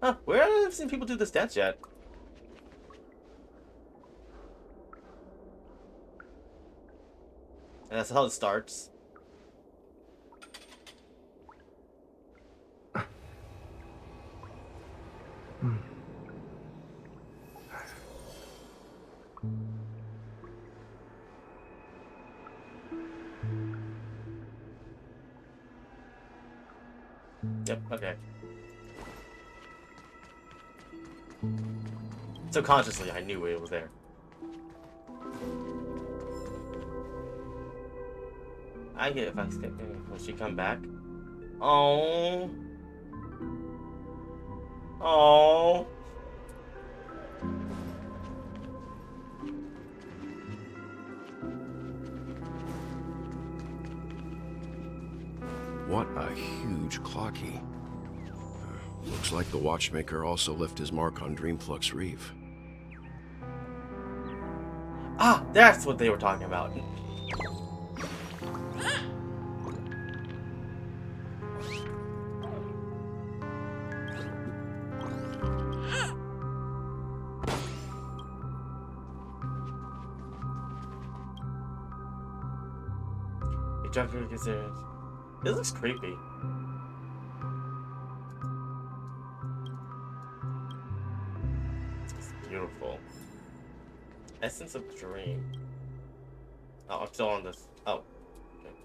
Huh, where have I seen people do this dance yet? And that's how it starts. Yep, okay. Subconsciously, I knew it was there. I get if I skip it. Will she come back? Oh. Oh. What a huge clocky. Looks like the Watchmaker also left his mark on Dreamflux Reef. Ah, that's what they were talking about. This looks creepy. It's beautiful. Essence of Dream. Oh, I'm still on this. Oh. Okay.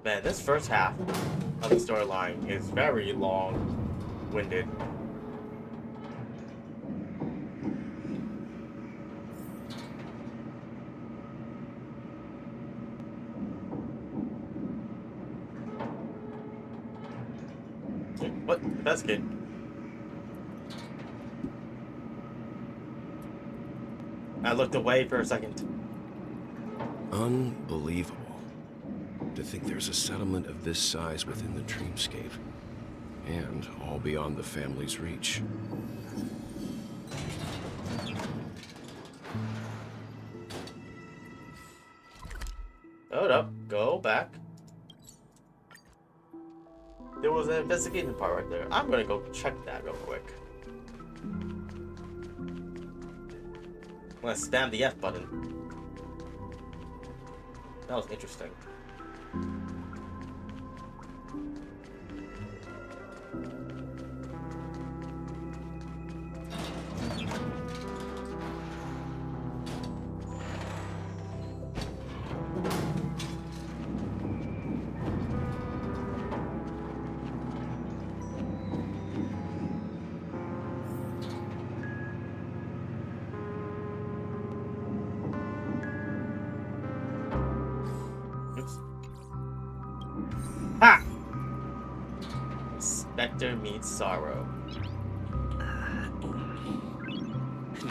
Man, this first half of the storyline is very long-winded. What? That's good. I looked away for a second. Unbelievable. To think there's a settlement of this size within the dreamscape. And all beyond the family's reach. Hold up. Go back. There was an investigation part right there. I'm gonna go check that real quick. I'm gonna spam the F button. That was interesting. Ha! Spectre meets sorrow.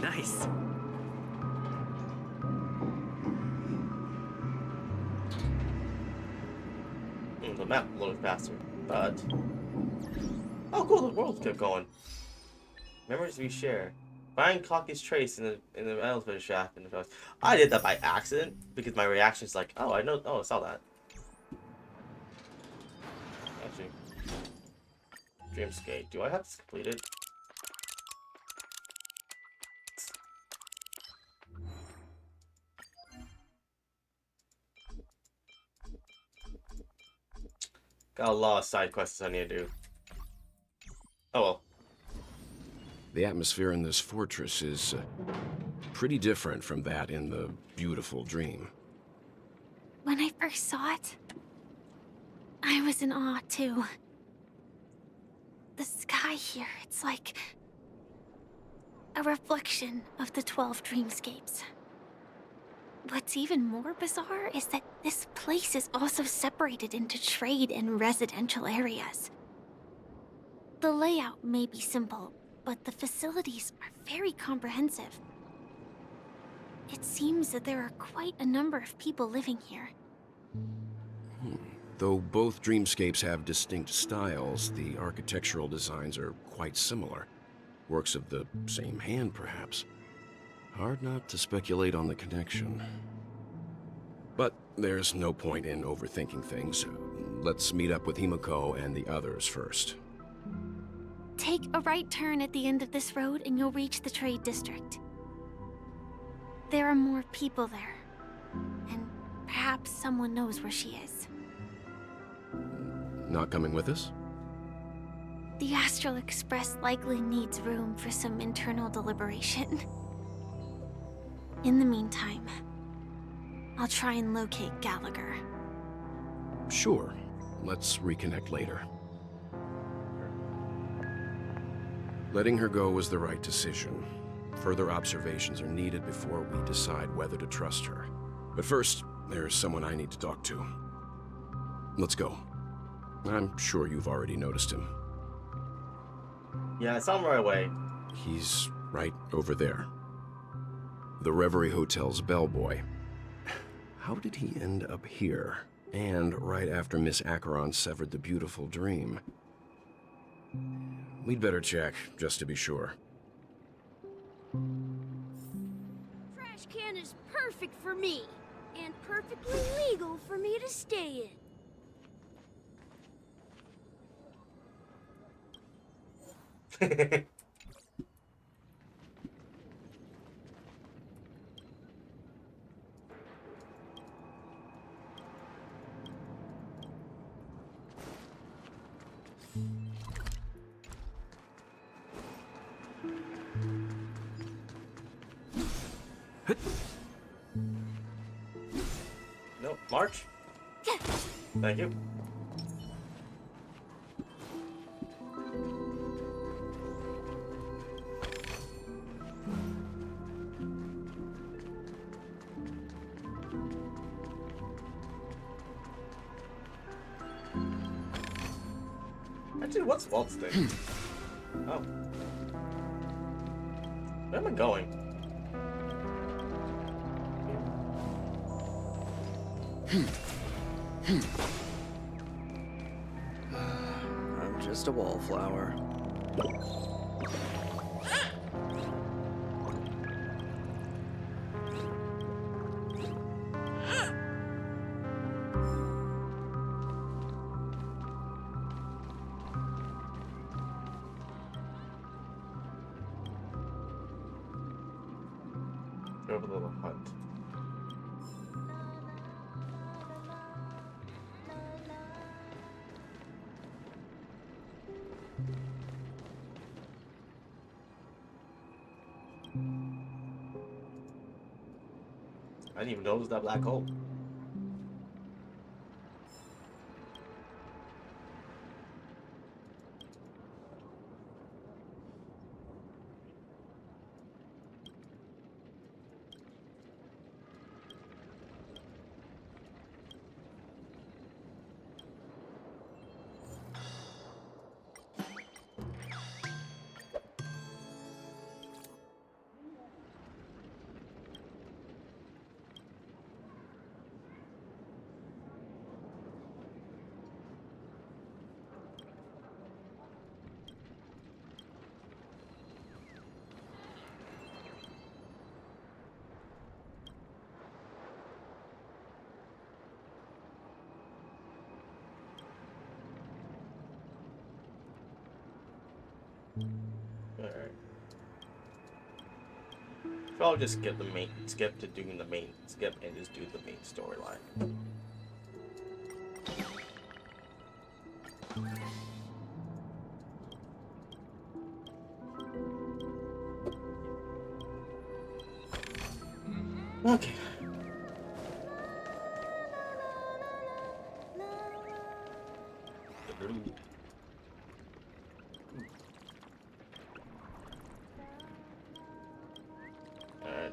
Nice. The map loaded faster, but oh cool, the world kept going. Memories we share. Find Clocky's trace in the elevator shaft in the house. I did that by accident because my reaction is like, oh, I know, oh, I saw that. Actually, Dreamscape. Do I have this completed? Got a lot of side quests I need to do. Oh well. The atmosphere in this fortress is pretty different from that in the beautiful dream. When I first saw it, I was in awe too. The sky here, it's like a reflection of the 12 dreamscapes. What's even more bizarre is that this place is also separated into trade and residential areas. The layout may be simple, but the facilities are very comprehensive. It seems that there are quite a number of people living here. Though both dreamscapes have distinct styles, the architectural designs are quite similar. Works of the same hand, perhaps. Hard not to speculate on the connection. But there's no point in overthinking things. Let's meet up with Himiko and the others first. Take a right turn at the end of this road and you'll reach the trade district. There are more people there. And perhaps someone knows where she is. Not coming with us? The Astral Express likely needs room for some internal deliberation. In the meantime, I'll try and locate Gallagher. Sure. Let's reconnect later. Letting her go was the right decision. Further observations are needed before we decide whether to trust her. But first, there's someone I need to talk to. Let's go. I'm sure you've already noticed him. Yeah, I saw him right away. He's right over there. The Reverie Hotel's bellboy. How did he end up here? And right after Miss Acheron severed the beautiful dream. We'd better check, just to be sure. Trash can is perfect for me. And perfectly legal for me to stay in. No, march. Thank you. Actually, what's Walt's thing? Oh. Where am I going? I'm just a wallflower. Go have a little hunt. I didn't even notice that black hole. Alright. So I'll just skip to doing the main, and just do the main storyline. Okay. Alright.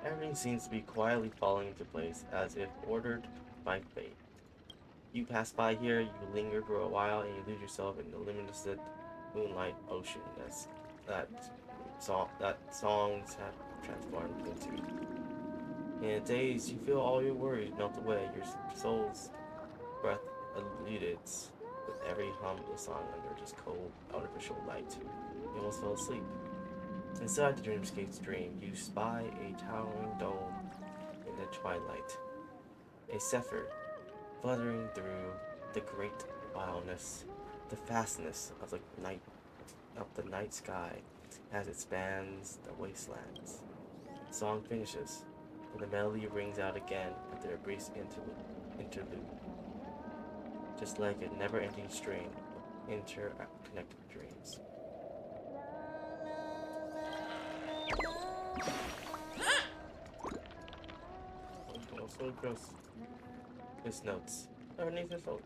Everything seems to be quietly falling into place, as if ordered by fate. You pass by here, you linger for a while, and you lose yourself in the limitless moonlight ocean that songs have transformed into. In a daze, you feel all your worries melt away, your soul's breath eluded with every hum of the song under just cold, artificial light. You almost fell asleep. Inside the dreamscape's dream, you spy a towering dome in the twilight. A zephyr fluttering through the great wildness, the vastness of the night sky as it spans the wastelands. The song finishes, and the melody rings out again after a brief interlude, just like a never-ending string of interconnected dreams. Oh, so gross. His notes. Underneath his note.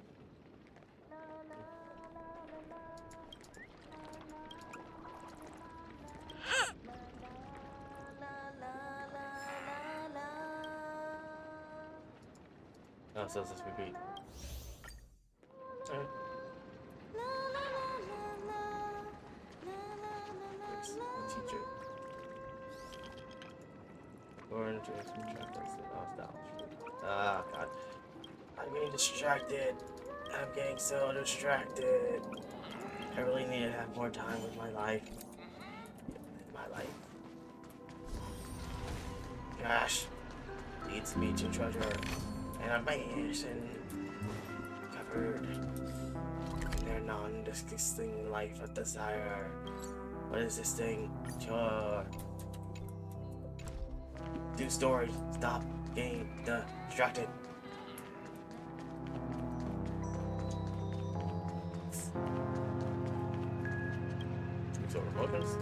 Oh, so it's just repeat. Alright. Teacher. Or into some chapters of nostalgia. Ah, God. I'm getting distracted. I'm getting so distracted. I really need to have more time with my life. Gosh. Leads me to treasure. And I'm and covered in their non-disgusting life of desire. What is this thing? Sure. Do story. Stop getting distracted. So emotions.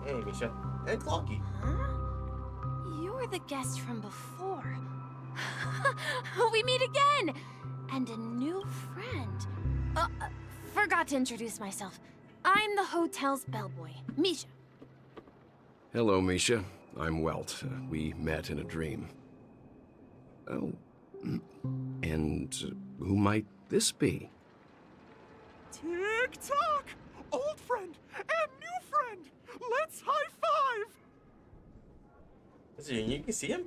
Hey, Misha. And Clocky. Huh? You're the guest from before. We meet again! And a new friend. Forgot to introduce myself. I'm the hotel's bellboy, Misha. Hello, Misha. I'm Welt. We met in a dream. Oh. And who might this be? Tick-tock! Old friend and new friend! Let's high-five! Mr. Yang, you can see him?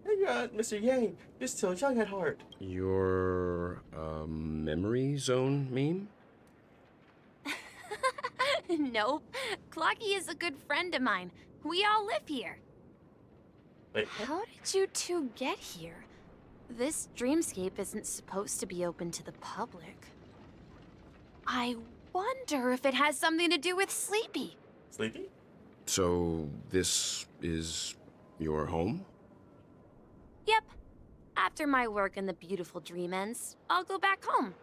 Hey, Mr. Yang, you're still young at heart. Your, memory zone meme? Nope. Clocky is a good friend of mine. We all live here. Wait. How did you two get here? This dreamscape isn't supposed to be open to the public. I wonder if it has something to do with Sleepy. Sleepy? So, this is your home? Yep. After my work in the beautiful dream ends, I'll go back home.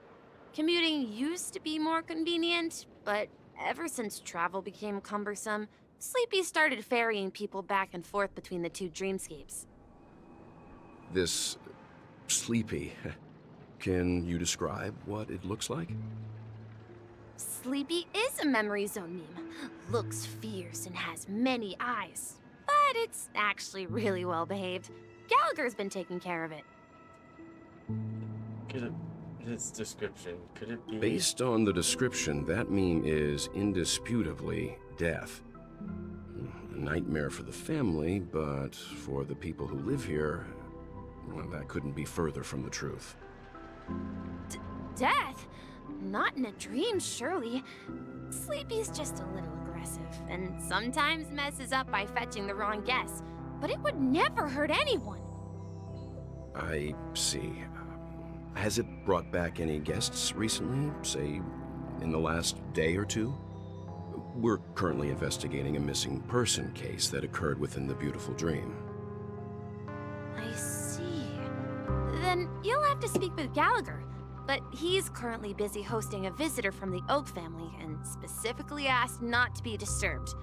Commuting used to be more convenient, but ever since travel became cumbersome, Sleepy started ferrying people back and forth between the two dreamscapes. This Sleepy. Can you describe what it looks like? Sleepy is a memory zone meme. Looks fierce and has many eyes. But it's actually really well behaved. Gallagher's been taking care of it. This description, could it be... Based on the description, that meme is indisputably death. A nightmare for the family, but for the people who live here, well, that couldn't be further from the truth. Death? Not in a dream, surely. Sleepy's just a little aggressive, and sometimes messes up by fetching the wrong guess. But it would never hurt anyone. I see. Has it brought back any guests recently, say, in the last day or two? We're currently investigating a missing person case that occurred within the beautiful dream. I see. Then you'll have to speak with Gallagher. But he's currently busy hosting a visitor from the Oak family and specifically asked not to be disturbed.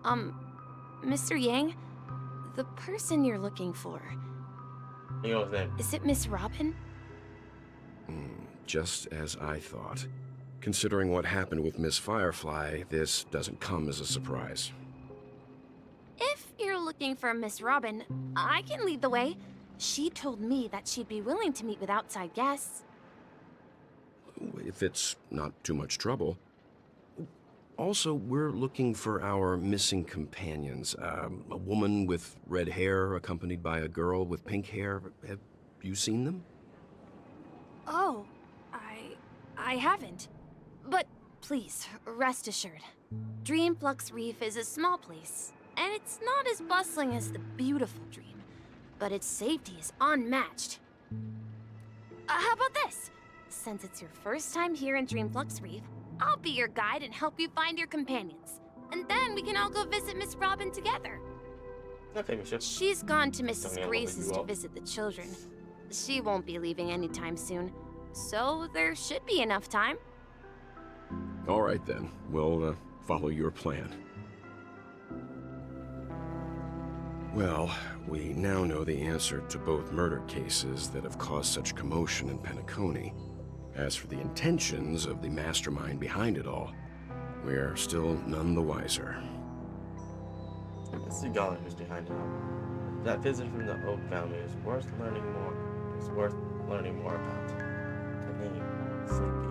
Mr. Yang, the person you're looking for... You know his name. Is it Miss Robin? Just as I thought. Considering what happened with Miss Firefly, this doesn't come as a surprise. If you're looking for Miss Robin, I can lead the way. She told me that she'd be willing to meet with outside guests. If it's not too much trouble. Also, we're looking for our missing companions. A woman with red hair accompanied by a girl with pink hair. Have you seen them? Oh, I haven't. But please, rest assured. Dreamflux Reef is a small place, and it's not as bustling as the beautiful dream. But its safety is unmatched. How about this? Since it's your first time here in Dreamflux Reef, I'll be your guide and help you find your companions. And then we can all go visit Miss Robin together. Okay, Misha. She's gone to Mrs. Grace's to visit the children. She won't be leaving anytime soon, so there should be enough time. All right, then. We'll follow your plan. Well, we now know the answer to both murder cases that have caused such commotion in Penacony. As for the intentions of the mastermind behind it all, we're still none the wiser. Let's see Gallagher's behind it all. That visit from the Oak family is worth learning more. It's worth learning more about. The name, Sleepy.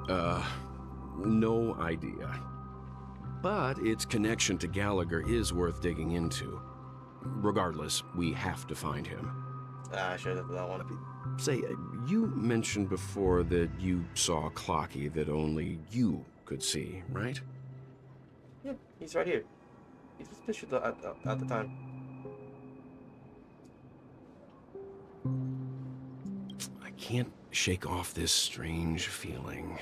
No idea. But its connection to Gallagher is worth digging into. Regardless, we have to find him. I should have that one. Say, you mentioned before that you saw Clocky that only you could see, right? Yeah, he's right here. He just pictured at the time. I can't shake off this strange feeling.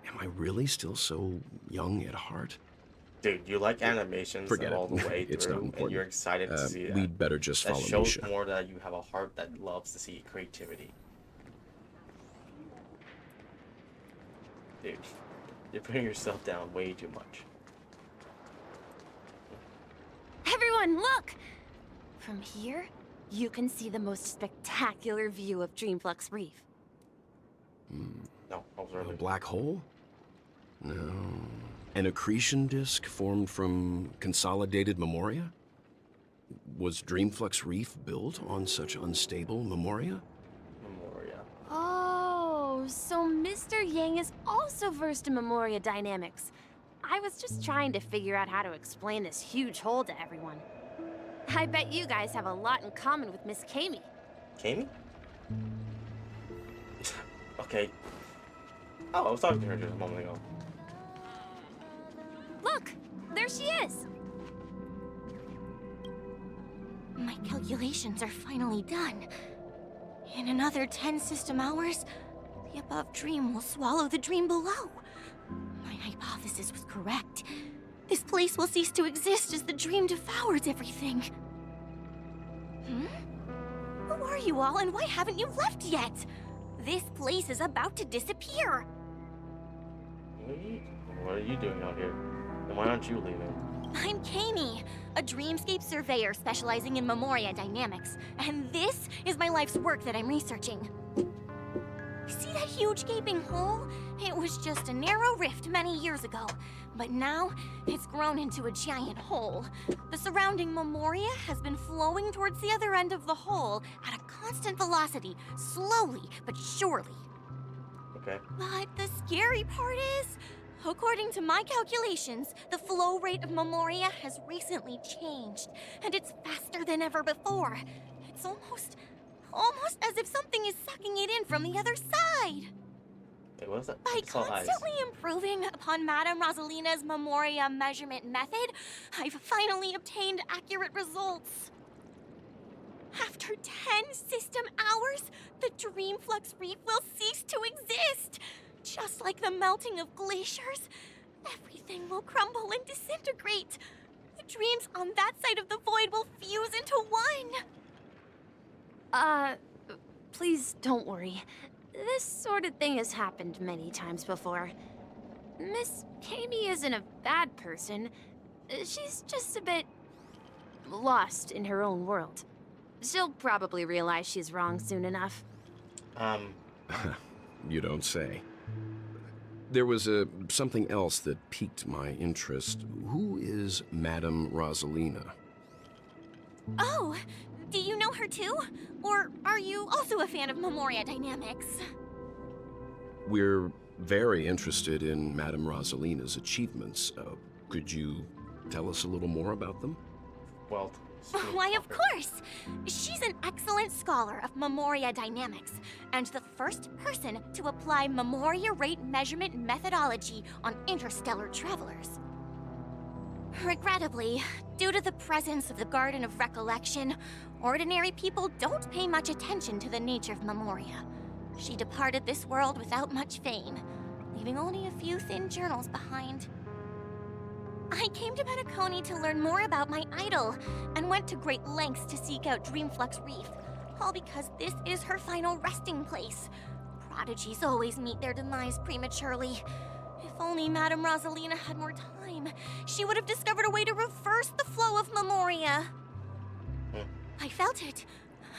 Am I really still so young at heart? Dude, you like animations Forget all it. the way It's not through, and important. you're excited to see that. We'd better just that follow shows Misha. more that you have a heart that loves to see creativity. Dude, you're putting yourself down way too much. Everyone, look! From here, you can see the most spectacular view of Dreamflux Reef. No, I was A early. black hole? No. An accretion disk formed from consolidated memoria? Was Dreamflux Reef built on such unstable memoria? Memoria. Oh, so Mr. Yang is also versed in Memoria dynamics. I was just trying to figure out how to explain this huge hole to everyone. I bet you guys have a lot in common with Miss Kami. Kami? Okay. Oh, I was talking to her just a moment ago. Look! There she is! My calculations are finally done. In another 10 system hours, the above dream will swallow the dream below. My hypothesis was correct. This place will cease to exist as the dream devours everything. Who are you all, and why haven't you left yet? This place is about to disappear. What are you doing out here? And why aren't you leaving? I'm Kami, a dreamscape surveyor specializing in Memoria dynamics, and this is my life's work that I'm researching. See that huge gaping hole? It was just a narrow rift many years ago, but now it's grown into a giant hole. The surrounding Memoria has been flowing towards the other end of the hole at a constant velocity, slowly but surely. Okay. But the scary part is, according to my calculations, the flow rate of Memoria has recently changed, and it's faster than ever before. It's almost as if something is sucking it in from the other side. Hey, what is that? By constantly improving upon Madame Rosalina's Memoria measurement method, I've finally obtained accurate results. After 10 system hours, the Dreamflux Reef will cease to exist. Just like the melting of glaciers, everything will crumble and disintegrate. The dreams on that side of the void will fuse into one. Please don't worry. This sort of thing has happened many times before. Miss Kami isn't a bad person. She's just a bit lost in her own world. She'll probably realize she's wrong soon enough. You don't say. There was something else that piqued my interest. Who is Madame Rosalina? Oh, do you know her too? Or are you also a fan of Memoria dynamics? We're very interested in Madame Rosalina's achievements. Could you tell us a little more about them? Well, why, of course! She's an excellent scholar of Memoria dynamics, and the first person to apply Memoria rate measurement methodology on interstellar travelers. Regrettably, due to the presence of the Garden of Recollection, ordinary people don't pay much attention to the nature of Memoria. She departed this world without much fame, leaving only a few thin journals behind. I came to Penacony to learn more about my idol, and went to great lengths to seek out Dreamflux Reef, all because this is her final resting place. Prodigies always meet their demise prematurely. If only Madame Rosalina had more time, she would have discovered a way to reverse the flow of Memoria. I felt it.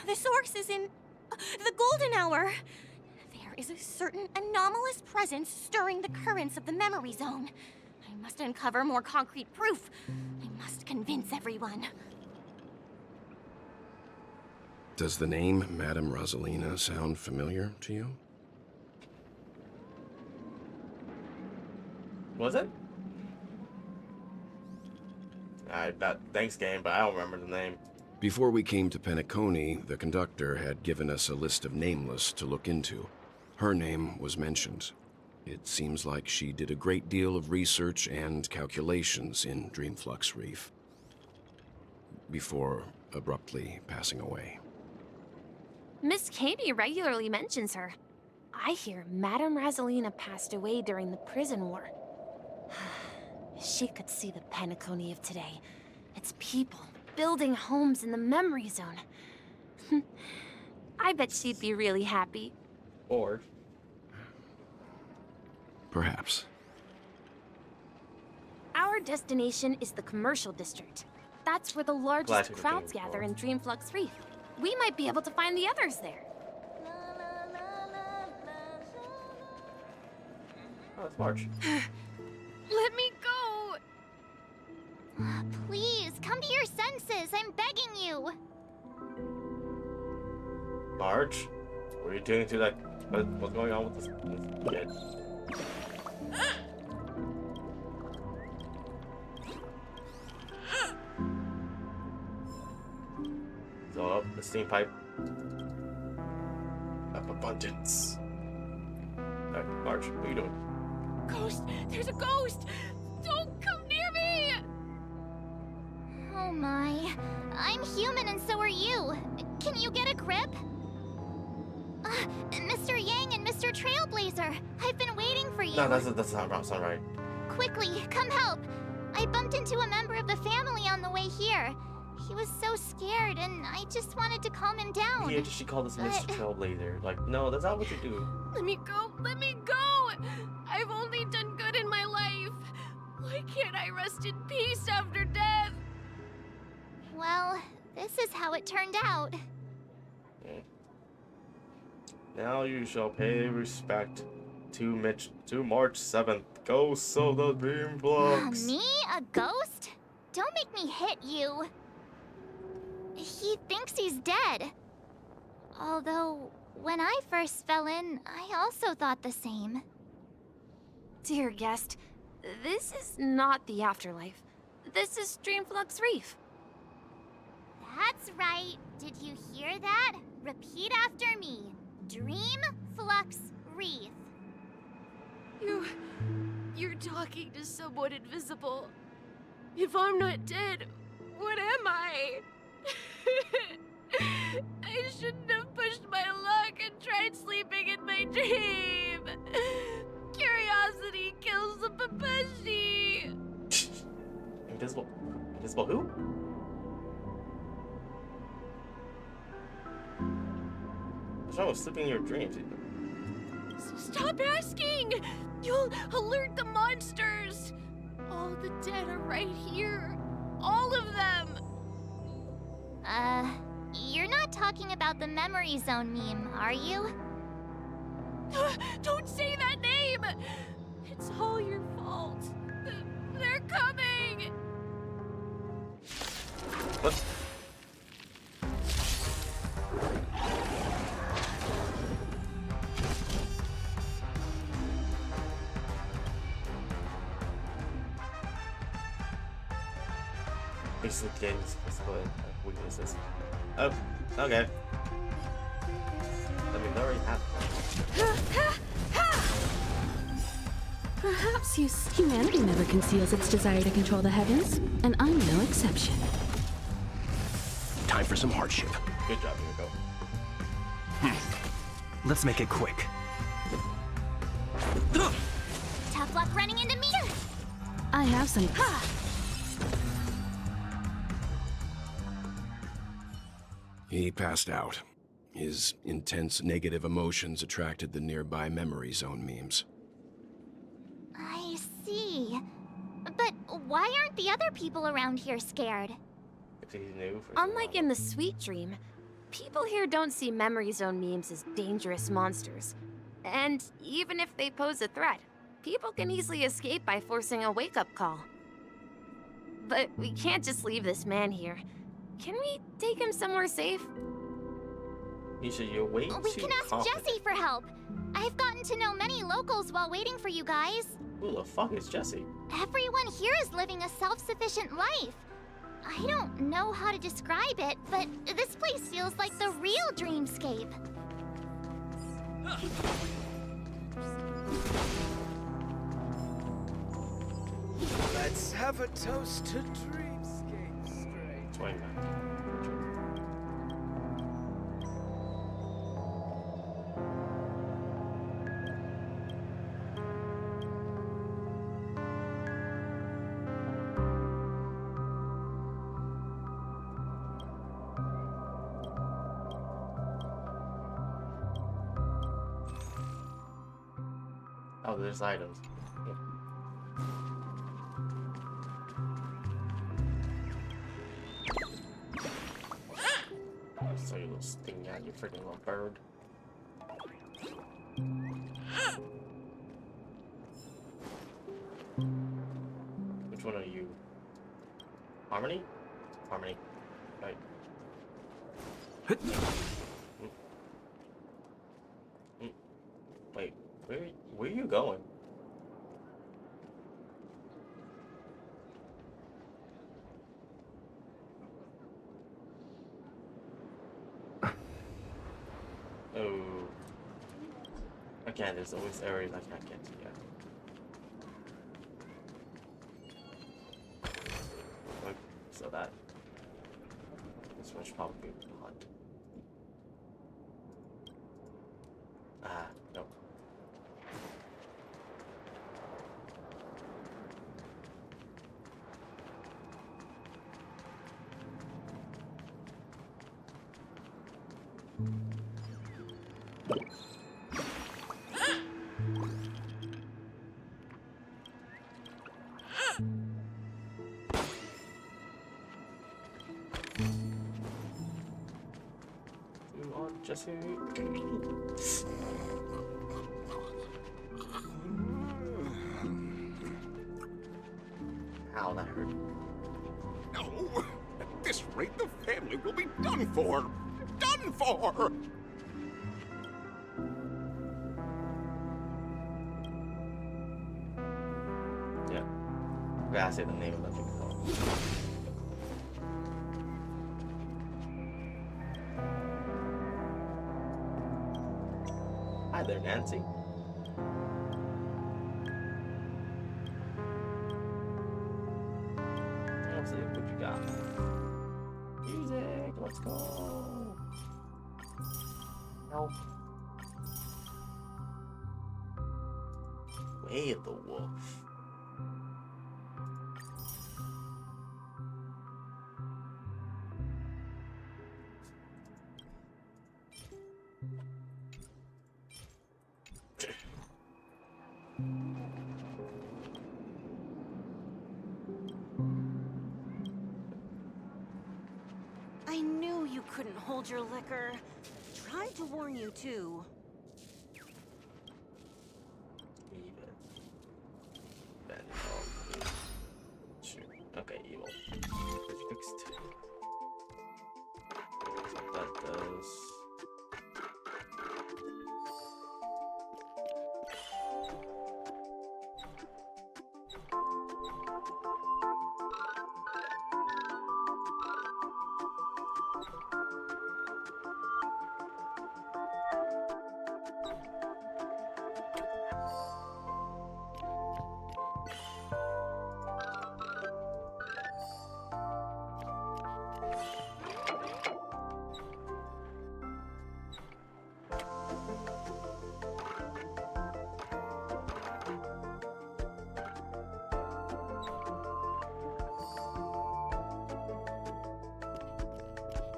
The source is in the golden hour. There is a certain anomalous presence stirring the currents of the memory zone. I must uncover more concrete proof. I must convince everyone. Does the name Madame Rosalina sound familiar to you? Was it? That thanks game, but I don't remember the name. Before we came to Penacony, the conductor had given us a list of nameless to look into. Her name was mentioned. It seems like she did a great deal of research and calculations in Dreamflux Reef, before abruptly passing away. Miss Katie regularly mentions her. I hear Madame Razelina passed away during the prison war. She could see the Penacony of today. Its people building homes in the memory zone. I bet she'd be really happy. Or perhaps. Our destination is the commercial district. That's where the largest crowds gather in Dreamflux Reef. We might be able to find the others there. Oh, it's March. Let me go! Please, come to your senses. I'm begging you. March? What are you doing to that? What's going on with this kid? So, the steam pipe. Of abundance. Alright, March, what are you doing? Ghost! There's a ghost! Don't come near me! Oh my. I'm human and so are you. Can you get a grip? Mr. Yang and Mr. Trailblazer, I've been waiting for you. No, that's not right. Quickly, come help. I bumped into a member of the family on the way here. He was so scared, and I just wanted to calm him down. Yeah, she called us Mr. Trailblazer. Like, no, that's not what you do. Let me go! Let me go! I've only done good in my life. Why can't I rest in peace after death? Well, this is how it turned out. Okay. Now you shall pay respect to March 7th, Ghosts of the Dreamflux. Me? A ghost? Don't make me hit you. He thinks he's dead. Although, when I first fell in, I also thought the same. Dear guest, this is not the afterlife. This is Dreamflux Reef. That's right. Did you hear that? Repeat after me. Dreamflux Reef. You're talking to someone invisible. If I'm not dead, what am I? I shouldn't have pushed my luck and tried sleeping in my dream. Curiosity kills the Papeshi. Invisible who? What's wrong with sleeping in your dreams? Stop asking! You'll alert the monsters! All the dead are right here. All of them! You're not talking about the memory zone meme, are you? Don't say that name! It's all your fault. They're coming! What? Basically, games weaknesses. Oh, okay. I mean, they already have. Perhaps humanity never conceals its desire to control the heavens, and I'm no exception. Time for some hardship. Good job, Yuriko. Let's make it quick. Tough luck running into me. I have some. He passed out. His intense negative emotions attracted the nearby memory zone memes. I see. But why aren't the other people around here scared? Unlike in the Sweet Dream, people here don't see memory zone memes as dangerous monsters. And even if they pose a threat, people can easily escape by forcing a wake-up call. But we can't just leave this man here. Can we take him somewhere safe? Misha, you're way We can ask Jessie for help. I've gotten to know many locals while waiting for you guys. Who the fuck is Jesse? Everyone here is living a self-sufficient life. I don't know how to describe it, but this place feels like the real dreamscape. Let's have a toast to dreamscape, stranger. Oh, there's items. So you little sting out, you freaking little bird. Which one are you? Harmony? Harmony. Right. Wait, where are you going? Oh. Again, there's always areas I can't get to yet. So that this one should probably be hot. No. Jesse. Ow, that hurt. No! At this rate, the family will be done for! Done for! Yeah. I gotta say the name of that thing. Hi there, Nancy. Let's see what you got. Music, let's go. Help. Way of the Wolf. I knew you couldn't hold your liquor. Tried to warn you too. Okay, evil. Fixed. That does.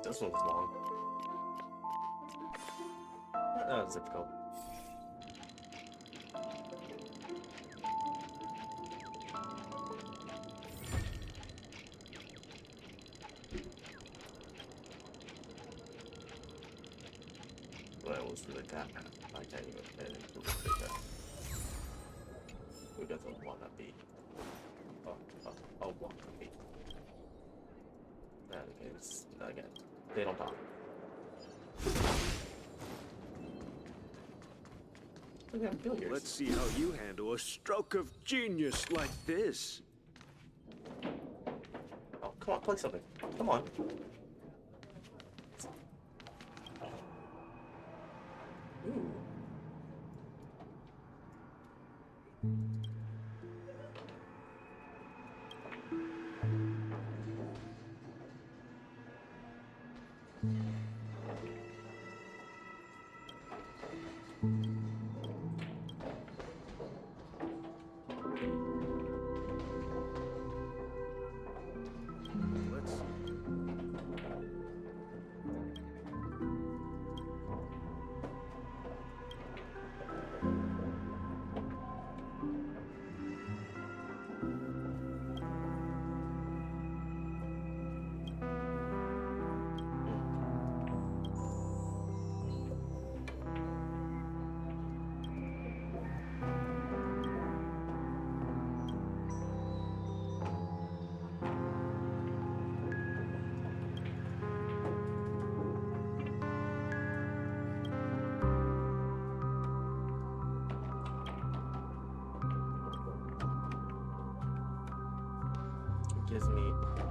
This one's long. That was difficult. Well, it was really that bad. I can't even pay anything to do that. Who doesn't want to be a wannabe? That is, again, they don't talk. Look at billiards. Let's see how you handle a stroke of genius like this. Oh, come on, play something. Come on. Ooh.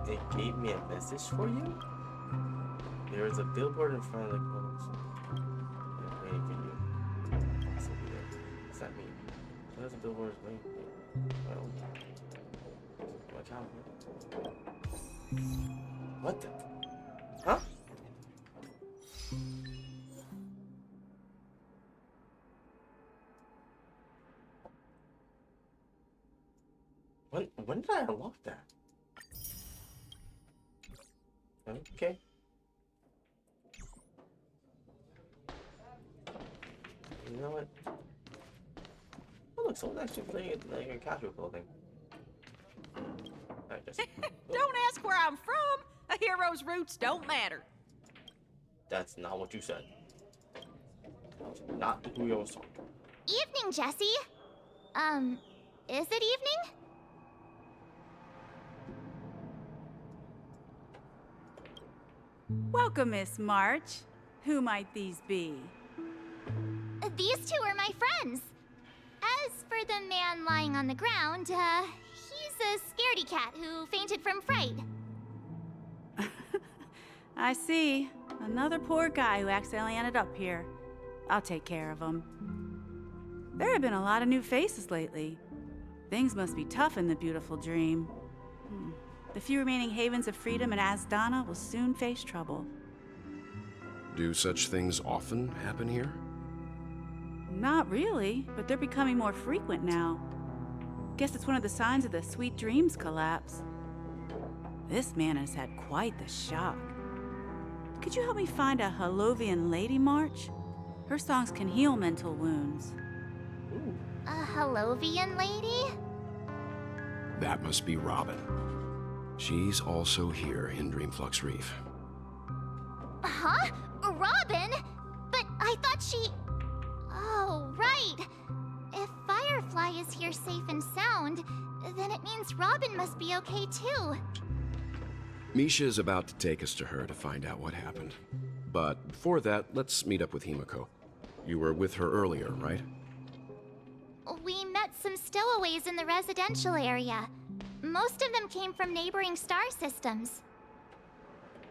It gave me a message for you? There is a billboard in front of the clothes. Waiting for you. What's that mean? There's a billboard waiting for you. Well, watch out. What the? Huh? When did I unlock that? Okay. You know what? Oh look, someone's actually playing it like in casual clothing. I just... Don't ask where I'm from. A hero's roots don't matter. That's not what you said. That's not who you was talking to. Evening, Jesse. Is it evening? Welcome, Miss March. Who might these be? These two are my friends. As for the man lying on the ground, he's a scaredy cat who fainted from fright. I see. Another poor guy who accidentally ended up here. I'll take care of him. There have been a lot of new faces lately. Things must be tough in the beautiful dream. The few remaining havens of freedom in Asdana will soon face trouble. Do such things often happen here? Not really, but they're becoming more frequent now. Guess it's one of the signs of the Sweet Dreams collapse. This man has had quite the shock. Could you help me find a Halovian lady, March? Her songs can heal mental wounds. A Halovian lady? That must be Robin. She's also here in Dreamflux Reef. Huh? Robin? But I thought she... Oh, right. If Firefly is here safe and sound, then it means Robin must be okay too. Misha is about to take us to her to find out what happened. But before that, let's meet up with Himiko. You were with her earlier, right? We met some stowaways in the residential area. Most of them came from neighboring star systems.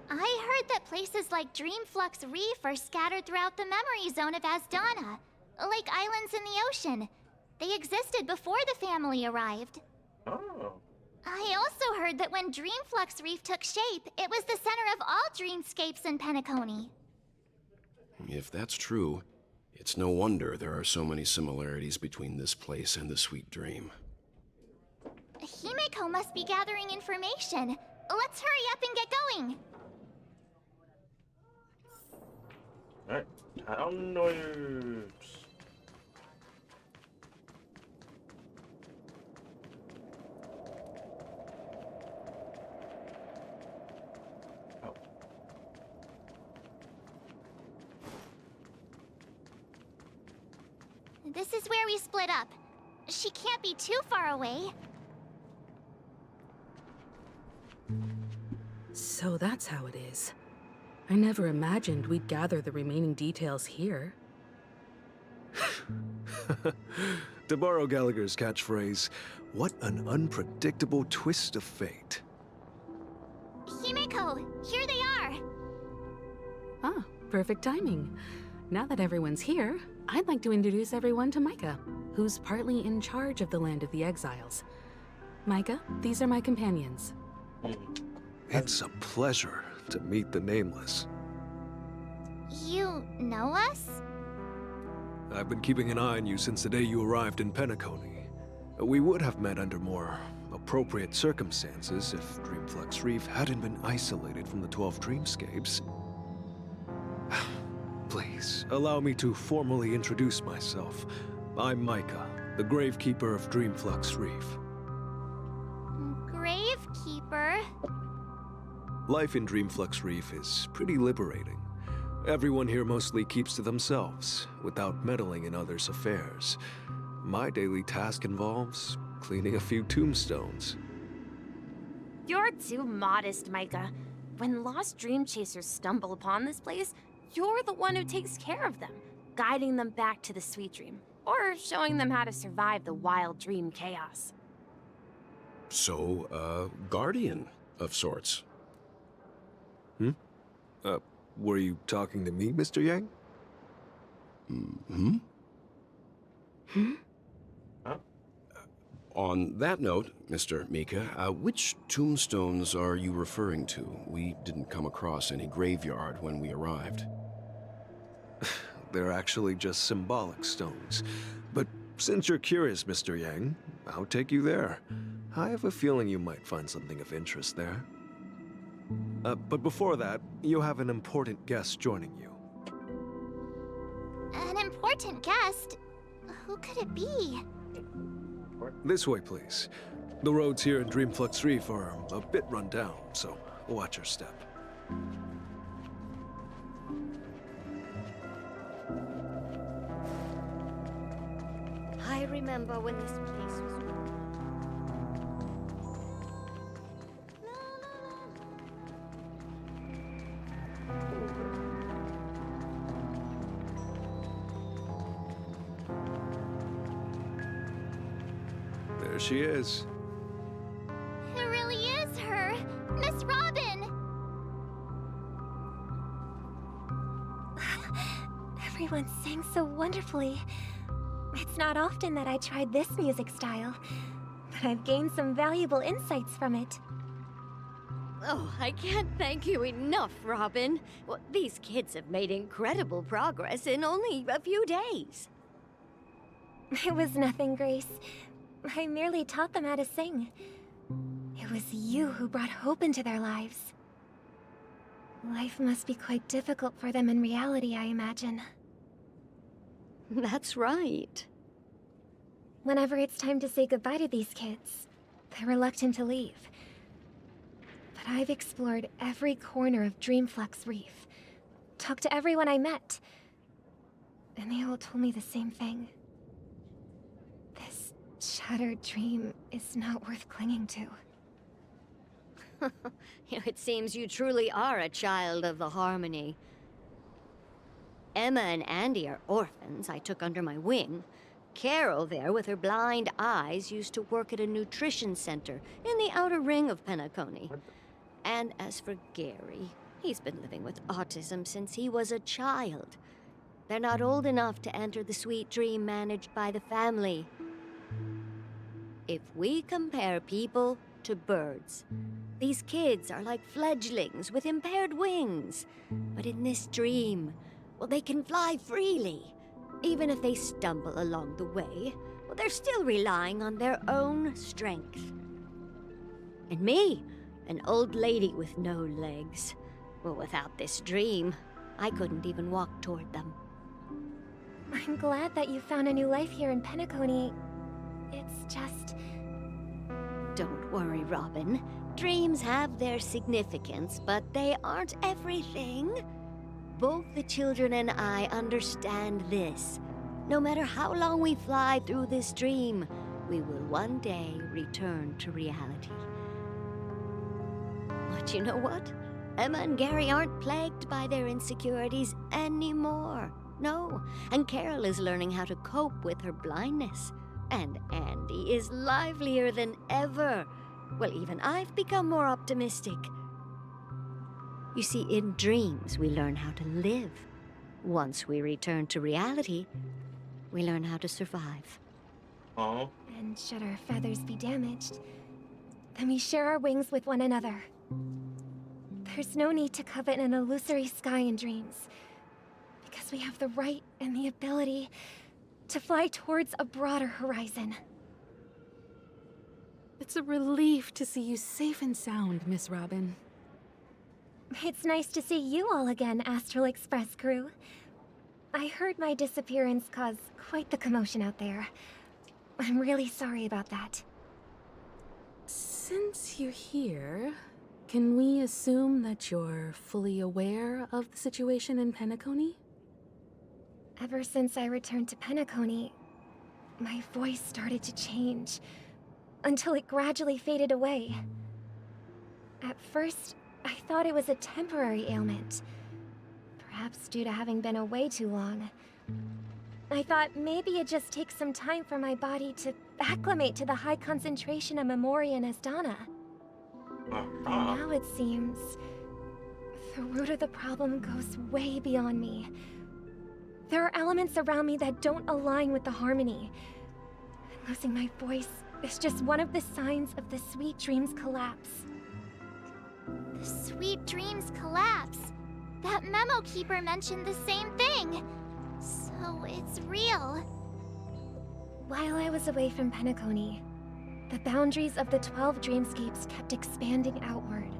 I heard that places like Dreamflux Reef are scattered throughout the memory zone of Asdana, like islands in the ocean. They existed before the family arrived. Oh. I also heard that when Dreamflux Reef took shape, it was the center of all dreamscapes in Penacony. If that's true, it's no wonder there are so many similarities between this place and the Sweet Dream. Himeko must be gathering information. Let's hurry up and get going. Alright, downwards. Oh. This is where we split up. She can't be too far away. So that's how it is. I never imagined we'd gather the remaining details here. To borrow Gallagher's catchphrase, what an unpredictable twist of fate. Himeko, here they are! Ah, perfect timing. Now that everyone's here, I'd like to introduce everyone to Micah, who's partly in charge of the Land of the Exiles. Micah, these are my companions. It's a pleasure to meet the Nameless. You know us? I've been keeping an eye on you since the day you arrived in Penacony. We would have met under more appropriate circumstances if Dreamflux Reef hadn't been isolated from the 12 Dreamscapes. Please, allow me to formally introduce myself. I'm Micah, the Gravekeeper of Dreamflux Reef. Gravekeeper? Life in Dreamflux Reef is pretty liberating. Everyone here mostly keeps to themselves, without meddling in others' affairs. My daily task involves cleaning a few tombstones. You're too modest, Micah. When lost dream chasers stumble upon this place, you're the one who takes care of them, guiding them back to the sweet dream, or showing them how to survive the wild dream chaos. So, guardian of sorts. Were you talking to me, Mr. Yang? On that note, Mr. Mika, which tombstones are you referring to? We didn't come across any graveyard when we arrived. They're actually just symbolic stones. But since you're curious, Mr. Yang, I'll take you there. I have a feeling you might find something of interest there. But before that, you have an important guest joining you. An important guest? Who could it be? This way, please. The roads here in Dreamflux Reef are a bit run down, so watch your step. I remember when this place was... There she is. It really is her! Miss Robin! Everyone sang so wonderfully. It's not often that I tried this music style, but I've gained some valuable insights from it. Oh, I can't thank you enough, Robin. Well, these kids have made incredible progress in only a few days. It was nothing, Grace. I merely taught them how to sing. It was you who brought hope into their lives. Life must be quite difficult for them in reality, I imagine. That's right. Whenever it's time to say goodbye to these kids, they're reluctant to leave. But I've explored every corner of Dreamflux Reef, talked to everyone I met, and they all told me the same thing. This shattered dream is not worth clinging to. It seems you truly are a child of the Harmony. Emma and Andy are orphans I took under my wing. Carol there, with her blind eyes, used to work at a nutrition center in the outer ring of Penacony. And as for Gary, he's been living with autism since he was a child. They're not old enough to enter the sweet dream managed by the family. If we compare people to birds, these kids are like fledglings with impaired wings. But in this dream, well, they can fly freely. Even if they stumble along the way, well, they're still relying on their own strength. And me, an old lady with no legs. Well, without this dream, I couldn't even walk toward them. I'm glad that you found a new life here in Penacony. It's just... Don't worry, Robin. Dreams have their significance, but they aren't everything. Both the children and I understand this. No matter how long we fly through this dream, we will one day return to reality. But you know what? Emma and Gary aren't plagued by their insecurities anymore. No, and Carol is learning how to cope with her blindness. And Andy is livelier than ever. Well, even I've become more optimistic. You see, in dreams, we learn how to live. Once we return to reality, we learn how to survive. Oh. And should our feathers be damaged, then we share our wings with one another. There's no need to covet an illusory sky in dreams, because we have the right and the ability to fly towards a broader horizon. It's a relief to see you safe and sound, Miss Robin. It's nice to see you all again, Astral Express crew. I heard my disappearance caused quite the commotion out there. I'm really sorry about that. Since you're here, can we assume that you're fully aware of the situation in Penacony? Ever since I returned to Penacony, my voice started to change, until it gradually faded away. At first, I thought it was a temporary ailment, perhaps due to having been away too long. I thought maybe it just takes some time for my body to acclimate to the high concentration of Memoria and Asdana. Now it seems the root of the problem goes way beyond me. There are elements around me that don't align with the harmony. And losing my voice is just one of the signs of the Sweet Dreams collapse. The Sweet Dreams collapse. That memo keeper mentioned the same thing. So it's real. While I was away from Penacony, the boundaries of the 12 dreamscapes kept expanding outward.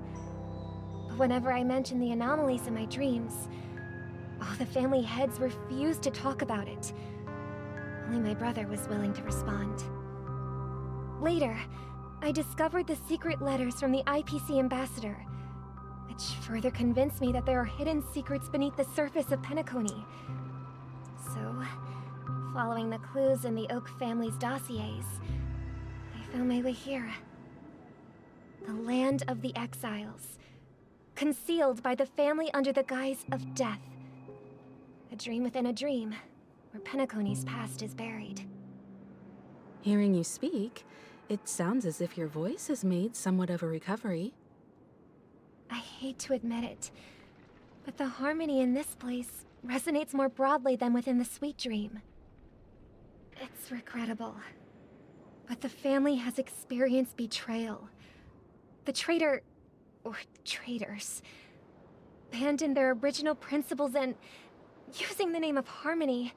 But whenever I mentioned the anomalies in my dreams, all the family heads refused to talk about it. Only my brother was willing to respond. Later, I discovered the secret letters from the IPC ambassador, which further convinced me that there are hidden secrets beneath the surface of Penacony. So, following the clues in the Oak family's dossiers, I found my way here. The land of the exiles, concealed by the family under the guise of death. A dream within a dream, where Penacony's past is buried. Hearing you speak, it sounds as if your voice has made somewhat of a recovery. I hate to admit it, but the harmony in this place resonates more broadly than within the Sweet Dream. It's regrettable, but the family has experienced betrayal. The traitor, or traitors, abandoned their original principles and, using the name of harmony,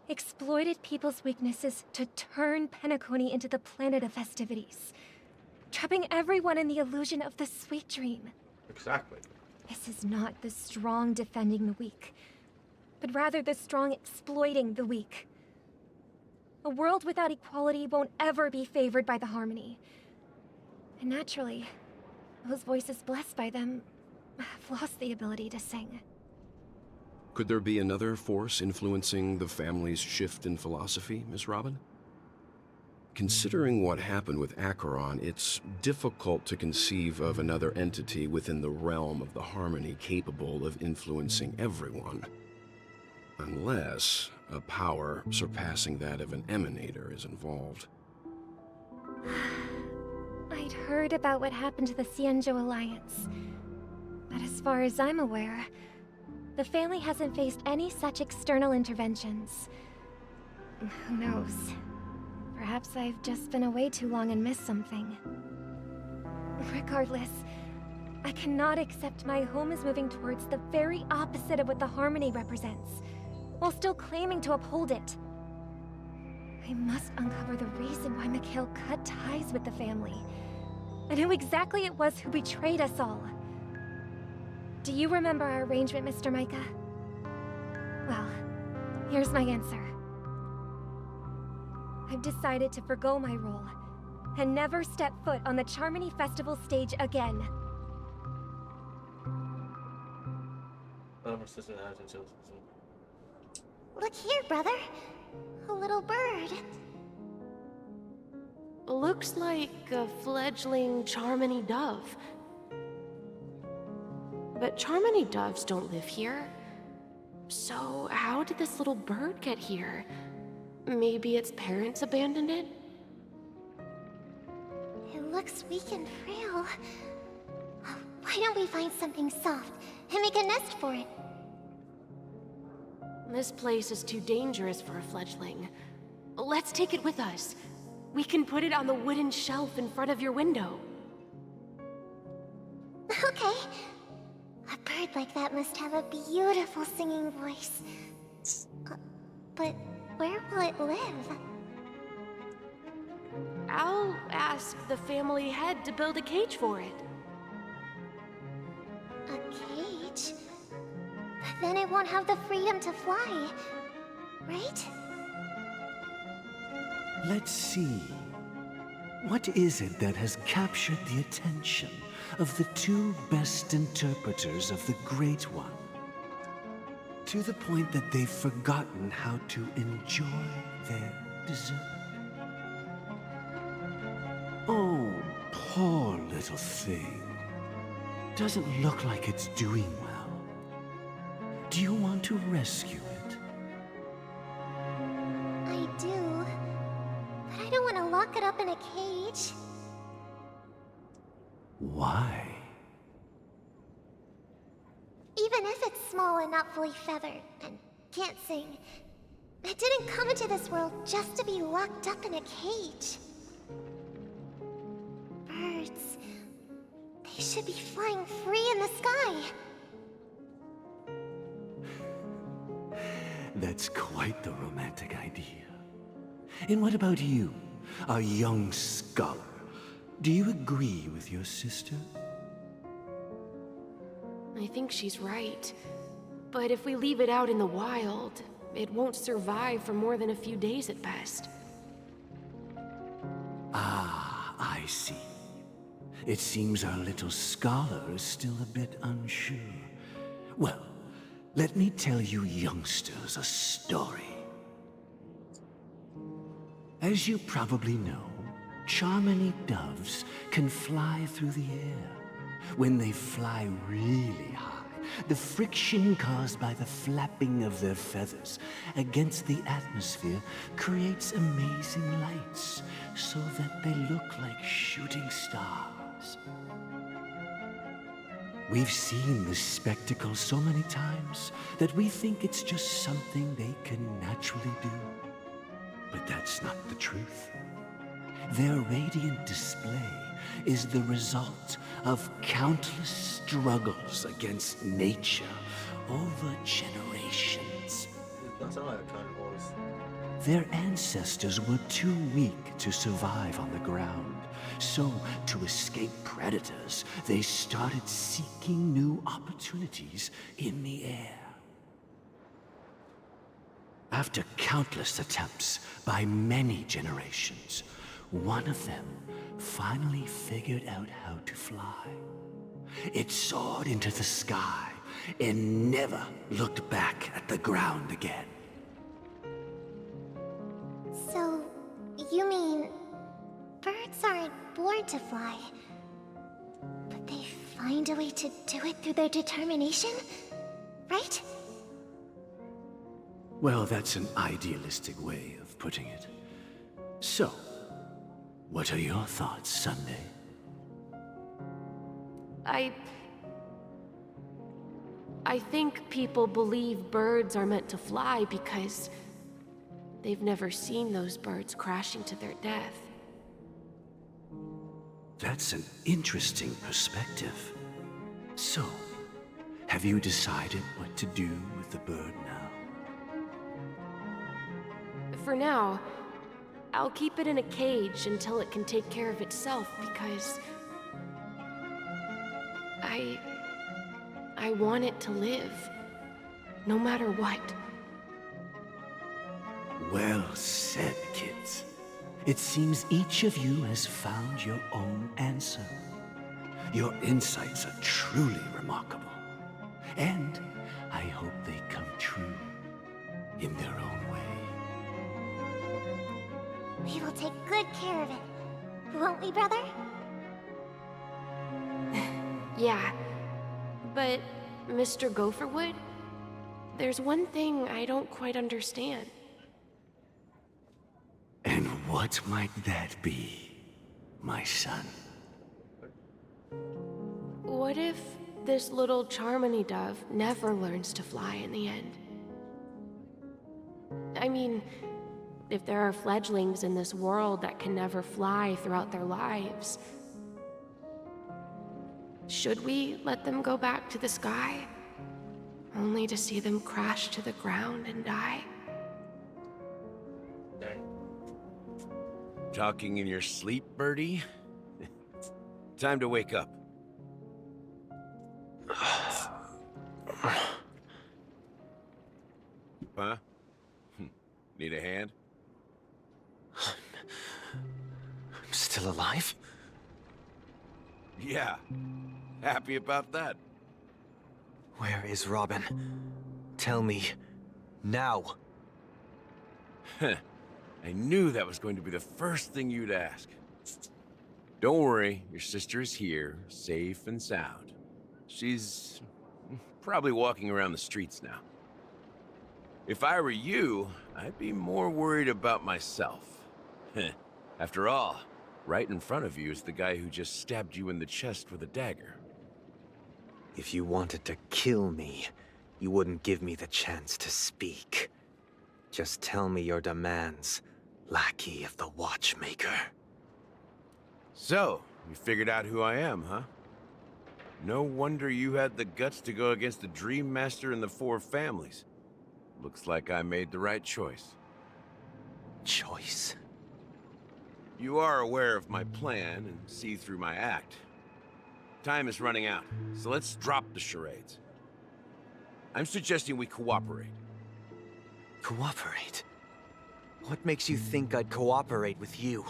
exploited people's weaknesses to turn Penacony into the planet of festivities, trapping everyone in the illusion of the Sweet Dream. Exactly. This is not the strong defending the weak, but rather the strong exploiting the weak. A world without equality won't ever be favored by the harmony. And naturally, those voices blessed by them have lost the ability to sing. Could there be another force influencing the family's shift in philosophy, Miss Robin? Considering what happened with Acheron, it's difficult to conceive of another entity within the realm of the harmony capable of influencing everyone. Unless a power surpassing that of an emanator is involved. I'd heard about what happened to the Xianzhou Alliance, but as far as I'm aware, the family hasn't faced any such external interventions. Who knows? Perhaps I've just been away too long and missed something. Regardless, I cannot accept my home is moving towards the very opposite of what the harmony represents, while still claiming to uphold it. I must uncover the reason why Mikhail cut ties with the family, and who exactly it was who betrayed us all. Do you remember our arrangement, Mr. Micah? Well, here's my answer. I've decided to forgo my role, and never step foot on the Charmony Festival stage again. Look here, brother. A little bird. Looks like a fledgling Charmony dove. But Charmony doves don't live here. So, how did this little bird get here? Maybe its parents abandoned it? It looks weak and frail. Why don't we find something soft and make a nest for it? This place is too dangerous for a fledgling. Let's take it with us. We can put it on the wooden shelf in front of your window. Okay. A bird like that must have a beautiful singing voice. But where will it live? I'll ask the family head to build a cage for it. A cage? Then it won't have the freedom to fly, right? Let's see. What is it that has captured the attention of the two best interpreters of the Great One? To the point that they've forgotten how to enjoy their dessert. Oh, poor little thing. Doesn't look like it's doing well. Do you want to rescue it? I do. But I don't want to lock it up in a cage. Why? Even if it's small and not fully feathered, and can't sing, it didn't come into this world just to be locked up in a cage. Birds, they should be flying free in the sky. That's quite the romantic idea. And what about you, a young scholar? Do you agree with your sister? I think she's right. But if we leave it out in the wild, it won't survive for more than a few days at best. Ah, I see. It seems our little scholar is still a bit unsure. Well, let me tell you youngsters a story. As you probably know, Charmony doves can fly through the air. When they fly really high, the friction caused by the flapping of their feathers against the atmosphere creates amazing lights, so that they look like shooting stars. We've seen this spectacle so many times that we think it's just something they can naturally do. But that's not the truth. Their radiant display is the result of countless struggles against nature over generations. That's not like a kind of voice. Their ancestors were too weak to survive on the ground. So, to escape predators, they started seeking new opportunities in the air. After countless attempts by many generations, one of them finally figured out how to fly. It soared into the sky and never looked back at the ground again. So, you mean birds aren't born to fly, but they find a way to do it through their determination, right? Well, that's an idealistic way of putting it. So, what are your thoughts, Sunday? I think people believe birds are meant to fly because they've never seen those birds crashing to their death. That's an interesting perspective. So, have you decided what to do with the bird now? For now, I'll keep it in a cage until it can take care of itself because I want it to live, no matter what. Well said, kids. It seems each of you has found your own answer. Your insights are truly remarkable. And I hope they come true in their own way. We will take good care of it, won't we, brother? Yeah, but Mr. Gopherwood? there's one thing I don't quite understand. And what might that be, my son? What if this little Charmony dove never learns to fly in the end? I mean, if there are fledglings in this world that can never fly throughout their lives, should we let them go back to the sky, only to see them crash to the ground and die? Talking in your sleep, Birdie? Time to wake up. Huh? Need a hand? I'm still alive? Yeah. Happy about that. Where is Robin? Tell me. Now. I knew that was going to be the first thing you'd ask. Don't worry, your sister is here, safe and sound. She's probably walking around the streets now. If I were you, I'd be more worried about myself. After all, right in front of you is the guy who just stabbed you in the chest with a dagger. If you wanted to kill me, you wouldn't give me the chance to speak. Just tell me your demands, lackey of the Watchmaker. So, you figured out who I am, huh? No wonder you had the guts to go against the Dream Master and the Four Families. Looks like I made the right choice. Choice? You are aware of my plan and see through my act. Time is running out, so let's drop the charades. I'm suggesting we cooperate. Cooperate? What makes you think I'd cooperate with you?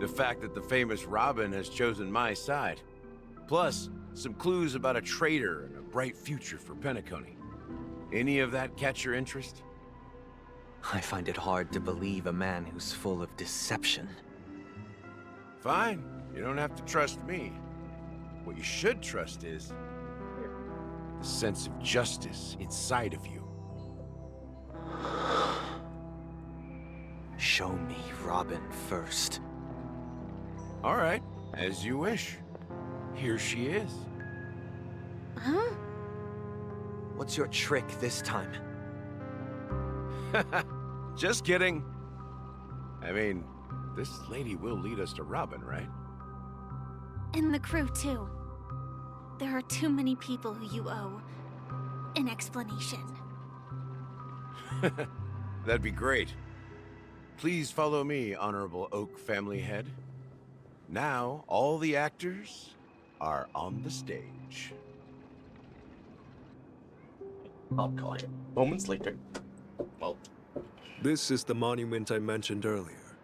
The fact that the famous Robin has chosen my side. Plus, some clues about a traitor and a bright future for Penacony. Any of that catch your interest? I find it hard to believe a man who's full of deception. Fine. You don't have to trust me. What you should trust is the sense of justice inside of you. Show me Robin first. All right, as you wish. Here she is. Huh? What's your trick this time? Just kidding. I mean, this lady will lead us to Robin, right? And the crew, too. There are too many people who you owe an explanation. That'd be great. Please follow me, Honorable Oak family head. Now, all the actors are on the stage. I'll call it. Moments later. Well. This is the monument I mentioned earlier.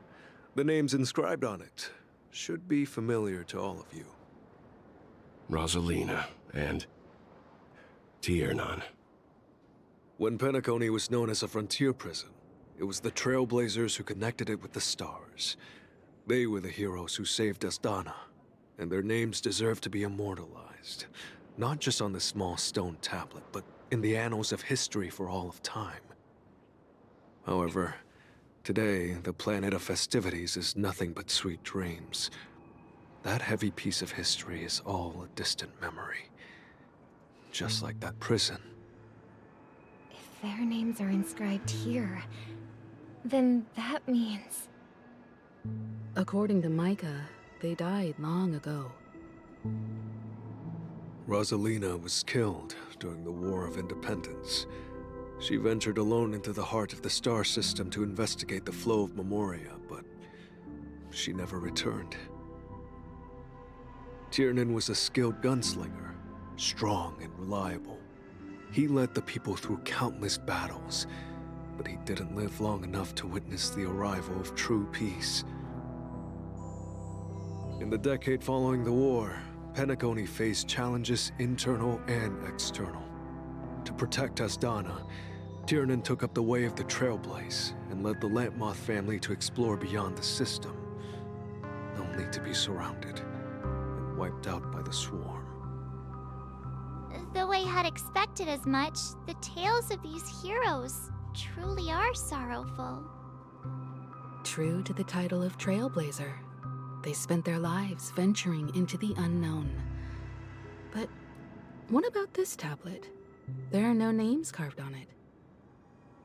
The names inscribed on it should be familiar to all of you. Rosalina and Tiernan. When Penacony was known as a frontier prison, it was the Trailblazers who connected it with the stars. They were the heroes who saved Asdana, and their names deserve to be immortalized, not just on this small stone tablet, but in the annals of history for all of time. However, today, the planet of festivities is nothing but sweet dreams. That heavy piece of history is all a distant memory. Just like that prison. If their names are inscribed here, then that means... According to Micah, they died long ago. Rosalina was killed during the War of Independence. She ventured alone into the heart of the star system to investigate the flow of Memoria, but she never returned. Tiernan was a skilled gunslinger, strong and reliable. He led the people through countless battles, but he didn't live long enough to witness the arrival of true peace. In the decade following the war, Penacony faced challenges internal and external. To protect Asdana, Tiernan took up the way of the Trailblaze and led the Lampmoth family to explore beyond the system, only to be surrounded and wiped out by the Swarm. Though I had expected as much, the tales of these heroes truly are sorrowful. True to the title of Trailblazer, they spent their lives venturing into the unknown. But what about this tablet? There are no names carved on it.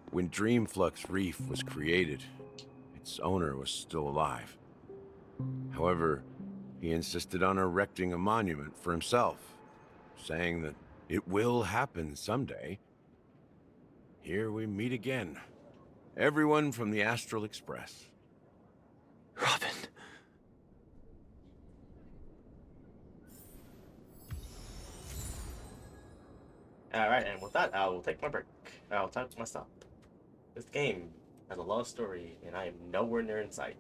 When Dreamflux Reef was created, its owner was still alive. However, he insisted on erecting a monument for himself, saying that it will happen someday. Here we meet again. Everyone from the Astral Express. Robin. Alright, and with that, I will take my break. I'll type my stop. This game has a love story, and I am nowhere near in sight.